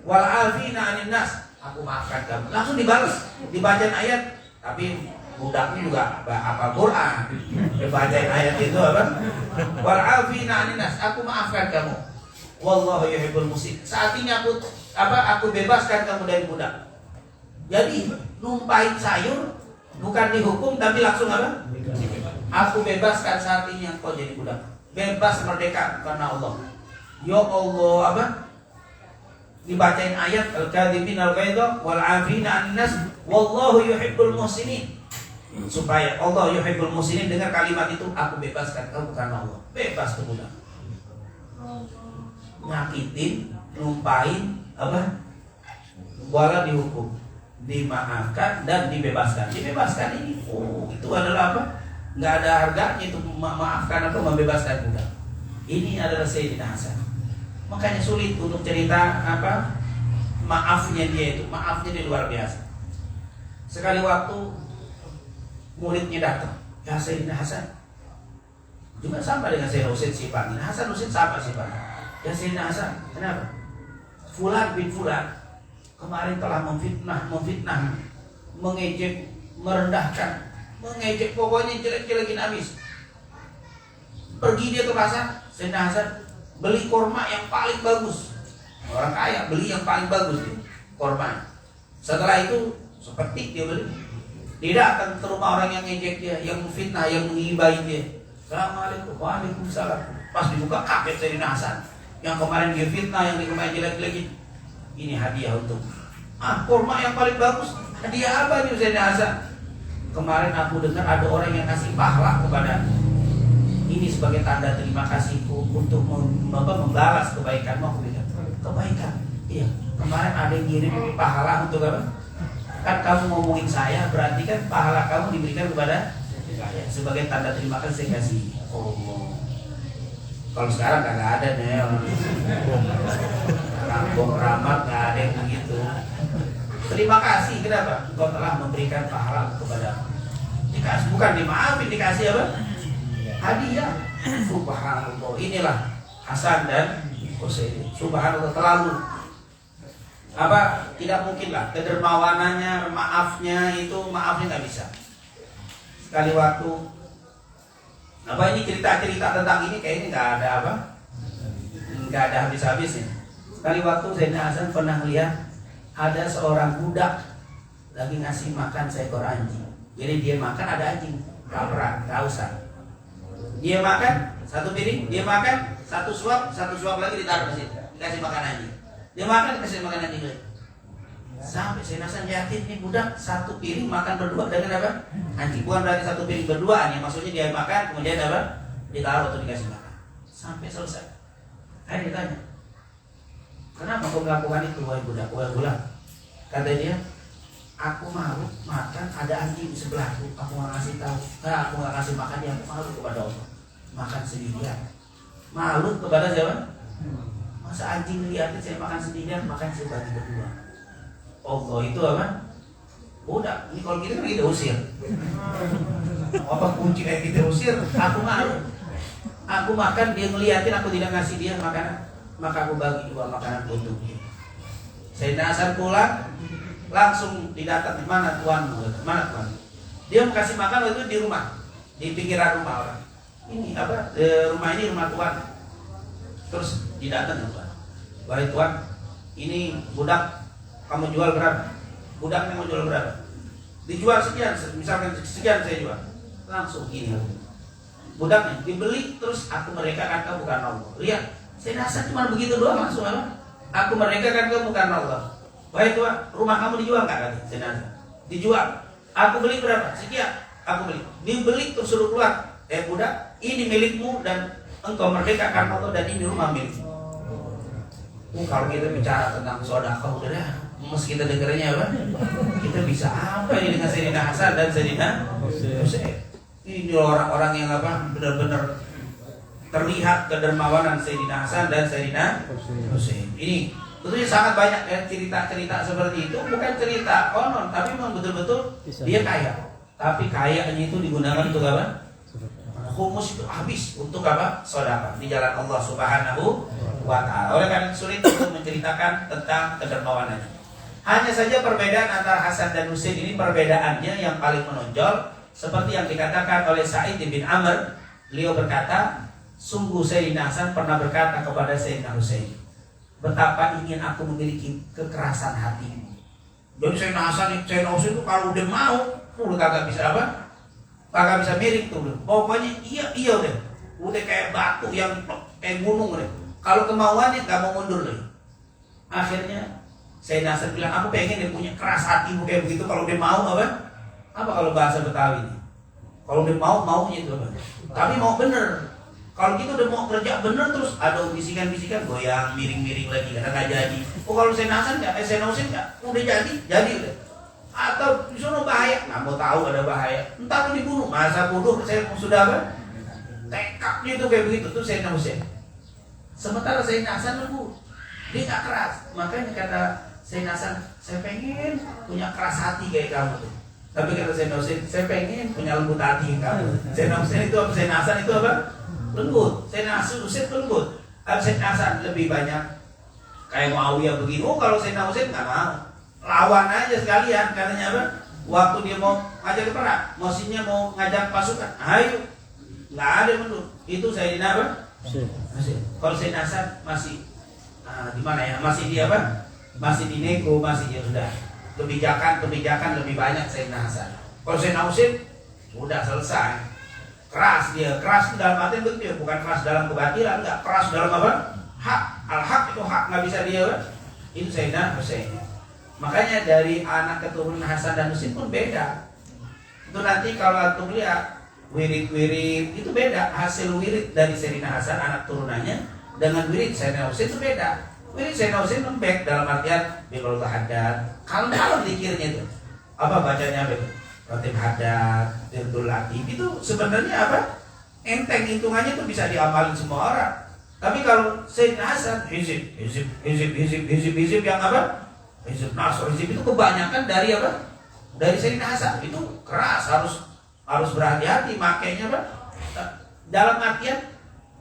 Wal afina 'anil nas, aku maafkan kamu. Langsung dibalas. Dibacain ayat, tapi budaknya juga apa Quran. Dibacain ayat itu apa? Wal afina 'anil nas, aku maafkan kamu. Wallahu yuhibbul muhsinin. Saat ini aku bebaskan kamu dari budak. Jadi numpahin sayur bukan dihukum tapi langsung apa? Aku bebaskan saat ini yang kau jadi budak. Bebas merdeka karena Allah. Ya Allah apa? Dibacain ayat al-kadhiminal ghaidha wal 'afina 'anil nas wallahu yuhibbul muhsinin. Supaya Allah yuhibbul muhsinin dengar kalimat itu, aku bebaskan kamu karena Allah. Bebas ke budak. Nyakitin, numpahin, apa? Wala dihukum, dimaafkan dan dibebaskan. Dibebaskan ini, itu adalah apa? Nggak ada harganya itu memaafkan atau membebaskan budak. Ini adalah Sayyidina Hasan. Makanya sulit untuk cerita apa? Maafnya dia itu, maafnya dia luar biasa. Sekali waktu muridnya datang, ya Sayyidina Hasan. Juga sama dengan Sayyidina Husain sifatnya. Hasan Husain sama sifatnya. Ya Sayyidina Hasan, kenapa? Fulan bin Fulan kemarin telah memfitnah, mengejek, merendahkan, mengejek, pokoknya jelek-jelekin habis. Pergi dia ke pasar, Sayyidina Hasan beli korma yang paling bagus. Orang kaya beli yang paling bagus dia, korma. Setelah itu seperti dia beli. Dia datang ke rumah orang yang ngejek dia, yang fitnah, yang menghibahin dia. Assalamualaikum, waalaikumsalam. Pas dibuka kaget Sayyidina Hasan. Yang kemarin dia fitnah, yang kemarin jelek-jelekin. Ini hadiah untuk kurma yang paling bagus. Hadiah apa nih Sayyidina Hasan? Kemarin aku dengar ada orang yang kasih pahala kepada ini sebagai tanda terima kasihku untuk membalas kebaikanmu. Aku bilang kebaikan. Iya. Kemarin ada yang ngirim pahala untuk apa? Kan kamu ngomongin saya, berarti kan pahala kamu diberikan kepada saya sebagai tanda terima kasih saya kasih. Kalau sekarang kagak ada nih, kampung Ramat nggak ada yang begitu. Terima kasih, kenapa? Engkau telah memberikan pahala kepada. Dikasih, bukan dimaafin, dikasih apa? Hadiah. Subhanallah. Inilah Hasan dan Husain. Subhanallah, terlalu apa? Tidak mungkin lah kedermawanannya, maafnya nggak bisa. Sekali waktu Apa ini cerita-cerita tentang ini kayaknya nggak ada apa? Nggak ada habis-habisnya. Sekali waktu Sayyidina Hasan pernah lihat ada seorang budak lagi ngasih makan seekor anjing. Jadi dia makan ada anjing, nggak usah. Dia makan satu piring, dia makan satu suap lagi ditaruh di situ, dikasih makan anjing. Dia makan dikasih makan anjing lagi. Sampai Sayyidina Hasan yakin nih budak satu piring makan berdua dengan apa? Anjing. Bukan berarti satu piring berduaan ya, maksudnya dia makan kemudian apa? Ditaruh atau dikasih makan. Sampai selesai. Akhirnya ditanya, kenapa kau melakukan itu wahai budak? Kata dia, aku malu makan ada anjing di sebelahku. Aku nggak ngasih tahu. Aku nggak ngasih makan dia. Aku malu kepada Allah. Makan sendirian. Malu kepada siapa? Masa anjing lihatin saya makan sendirian, makan saya bagi berdua. Allah itu apa? Udah, ini kalau kita kan kita usir. Apa kunci kayak kita usir? Aku malu. Aku makan, dia ngeliatin, aku tidak ngasih dia makanan. Maka aku bagi dua makanan untuk dia. Sayyidina Hasan pulang, langsung didatang, mana tuan? Mana tuan? Dia mau kasih makan waktu itu di rumah, di pinggiran rumah orang. Ini apa? Rumah ini rumah tuan. Terus didatang tuan. Wahai tuan, ini budak. Kamu jual berapa? Budaknya mau jual berapa? Dijual sekian, misalkan sekian saya jual. Langsung gini budaknya dibeli, terus aku merekakan kamu bukan Allah. Lihat, saya rasa cuma begitu doang langsung apa? Aku merekakan kamu bukan Allah. Wahai tuan, rumah kamu dijual nggak kali? Saya rasa dijual. Aku beli berapa? Sekian. Aku beli. Dibeli terus suruh keluar. Budak, ini milikmu dan engkau merdekakan Allah dan ini rumah milikmu. Kalau kita bicara tentang sedekah udah mesti kita dengarnya apa? Kita bisa apa ini dengan Sayyidina Hasan dan Sayyidina Husain? Ini orang-orang yang apa? Benar-benar terlihat kedermawanan Sayyidina Hasan dan Sayyidina Husain. Ini tentunya sangat banyak ya cerita-cerita seperti itu, bukan cerita konon, tapi memang betul-betul dia kaya. Tapi kayanya itu digunakan untuk apa? Humus itu habis untuk apa? Sedekah di jalan Allah Subhanahu wa ta'ala. Oleh karena sulit untuk menceritakan tentang kedermawanannya. Hanya saja perbedaan antara Hasan dan Husain ini perbedaannya yang paling menonjol seperti yang dikatakan oleh Sa'id bin Amr. Beliau berkata, sungguh Sayyidina Hasan pernah berkata kepada Sayyidina Husain, betapa ingin aku memiliki kekerasan hati. Jadi Sayyidina Hasan itu kalau udah mau, udah kagak bisa apa? Kagak bisa miring tuh. Pokoknya iya udah kayak batu yang kayak gunung deh. Kalau kemauannya nggak mau mundur lagi. Akhirnya Sayyidina Hasan bilang, aku pengen dia punya keras hati kayak begitu. Kalau dia mau apa? Apa kalau bahasa Betawi? Kalau dia maunya itu apa? Tapi mau bener. Kalau gitu udah mau kerja bener terus ada bisikan-bisikan goyang miring-miring lagi karena nggak jadi. Kalau Sayyidina Hasan nggak, Sayyidina Husain nggak, udah jadi udah. Atau disuruh bahaya, nggak mau tahu ada bahaya. Entar dibunuh, masa bodoh saya sudah apa? Tekadnya itu kayak begitu tuh Sayyidina Husain. Sementara Sayyidina Hasan lembut, dia nggak keras. Makanya kata Sayyidina Hasan, saya pengen punya keras hati kayak kamu tuh. Tapi kata Sayyidina Husain, saya pengen punya lembut hati kayak kamu. Sayyidina Husain itu apa? Sayyidina Hasan itu apa? Lembut. Sayyidina Husain itu lembut. Sayyidina Hasan lebih banyak kayak Muawiyah begini. Kalau Sayyidina Husain nggak mau, lawan aja sekalian. Katanya apa? Waktu dia mau ngajak perang, maksudnya mau ngajak pasukan, ayo, nggak ada mundur. Itu Sayyidina apa? Masih. Kalau Sayyidina Hasan masih di mana ya? Masih di apa? Masih di nego, masih ya sudah. Kebijakan lebih banyak Sayyidina Hasan. Kalau Sayyidina Husain sudah selesai. Keras dia, keras dalam arti betul, bukan keras dalam kebatilan, enggak, keras dalam apa? Hak. Al-haq itu hak, nggak bisa dia apa? Itu Sayyidina Husain. Makanya dari anak keturunan Hasan dan Husain pun beda. Itu nanti kalau antum lihat wirid-wirid itu beda. Hasil wirid dari Sayyidina Hasan anak turunannya dengan wirid Sayyidina Husain itu beda. Wirid Sayyidina Husain lembek dalam artian biqul haddad. Kalau dalam zikirnya itu apa bacanya apa itu? Ratib haddad, Tirtul Latif itu sebenarnya apa? Enteng hitungannya itu bisa diamalin semua orang. Tapi kalau Sayyidina Hasan hizib yang apa? Hizib Nasr, hizib itu kebanyakan dari apa? Dari Sayyidina Hasan itu keras, harus berhati-hati makainya apa? Dalam artian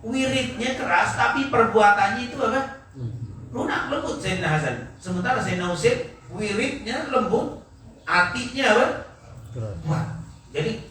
wiridnya keras tapi perbuatannya itu apa? Lunak, lembut Sayyidina Hasan. Sementara Sayyidina Husain wiridnya lembut, hatinya apa? Kuat. Jadi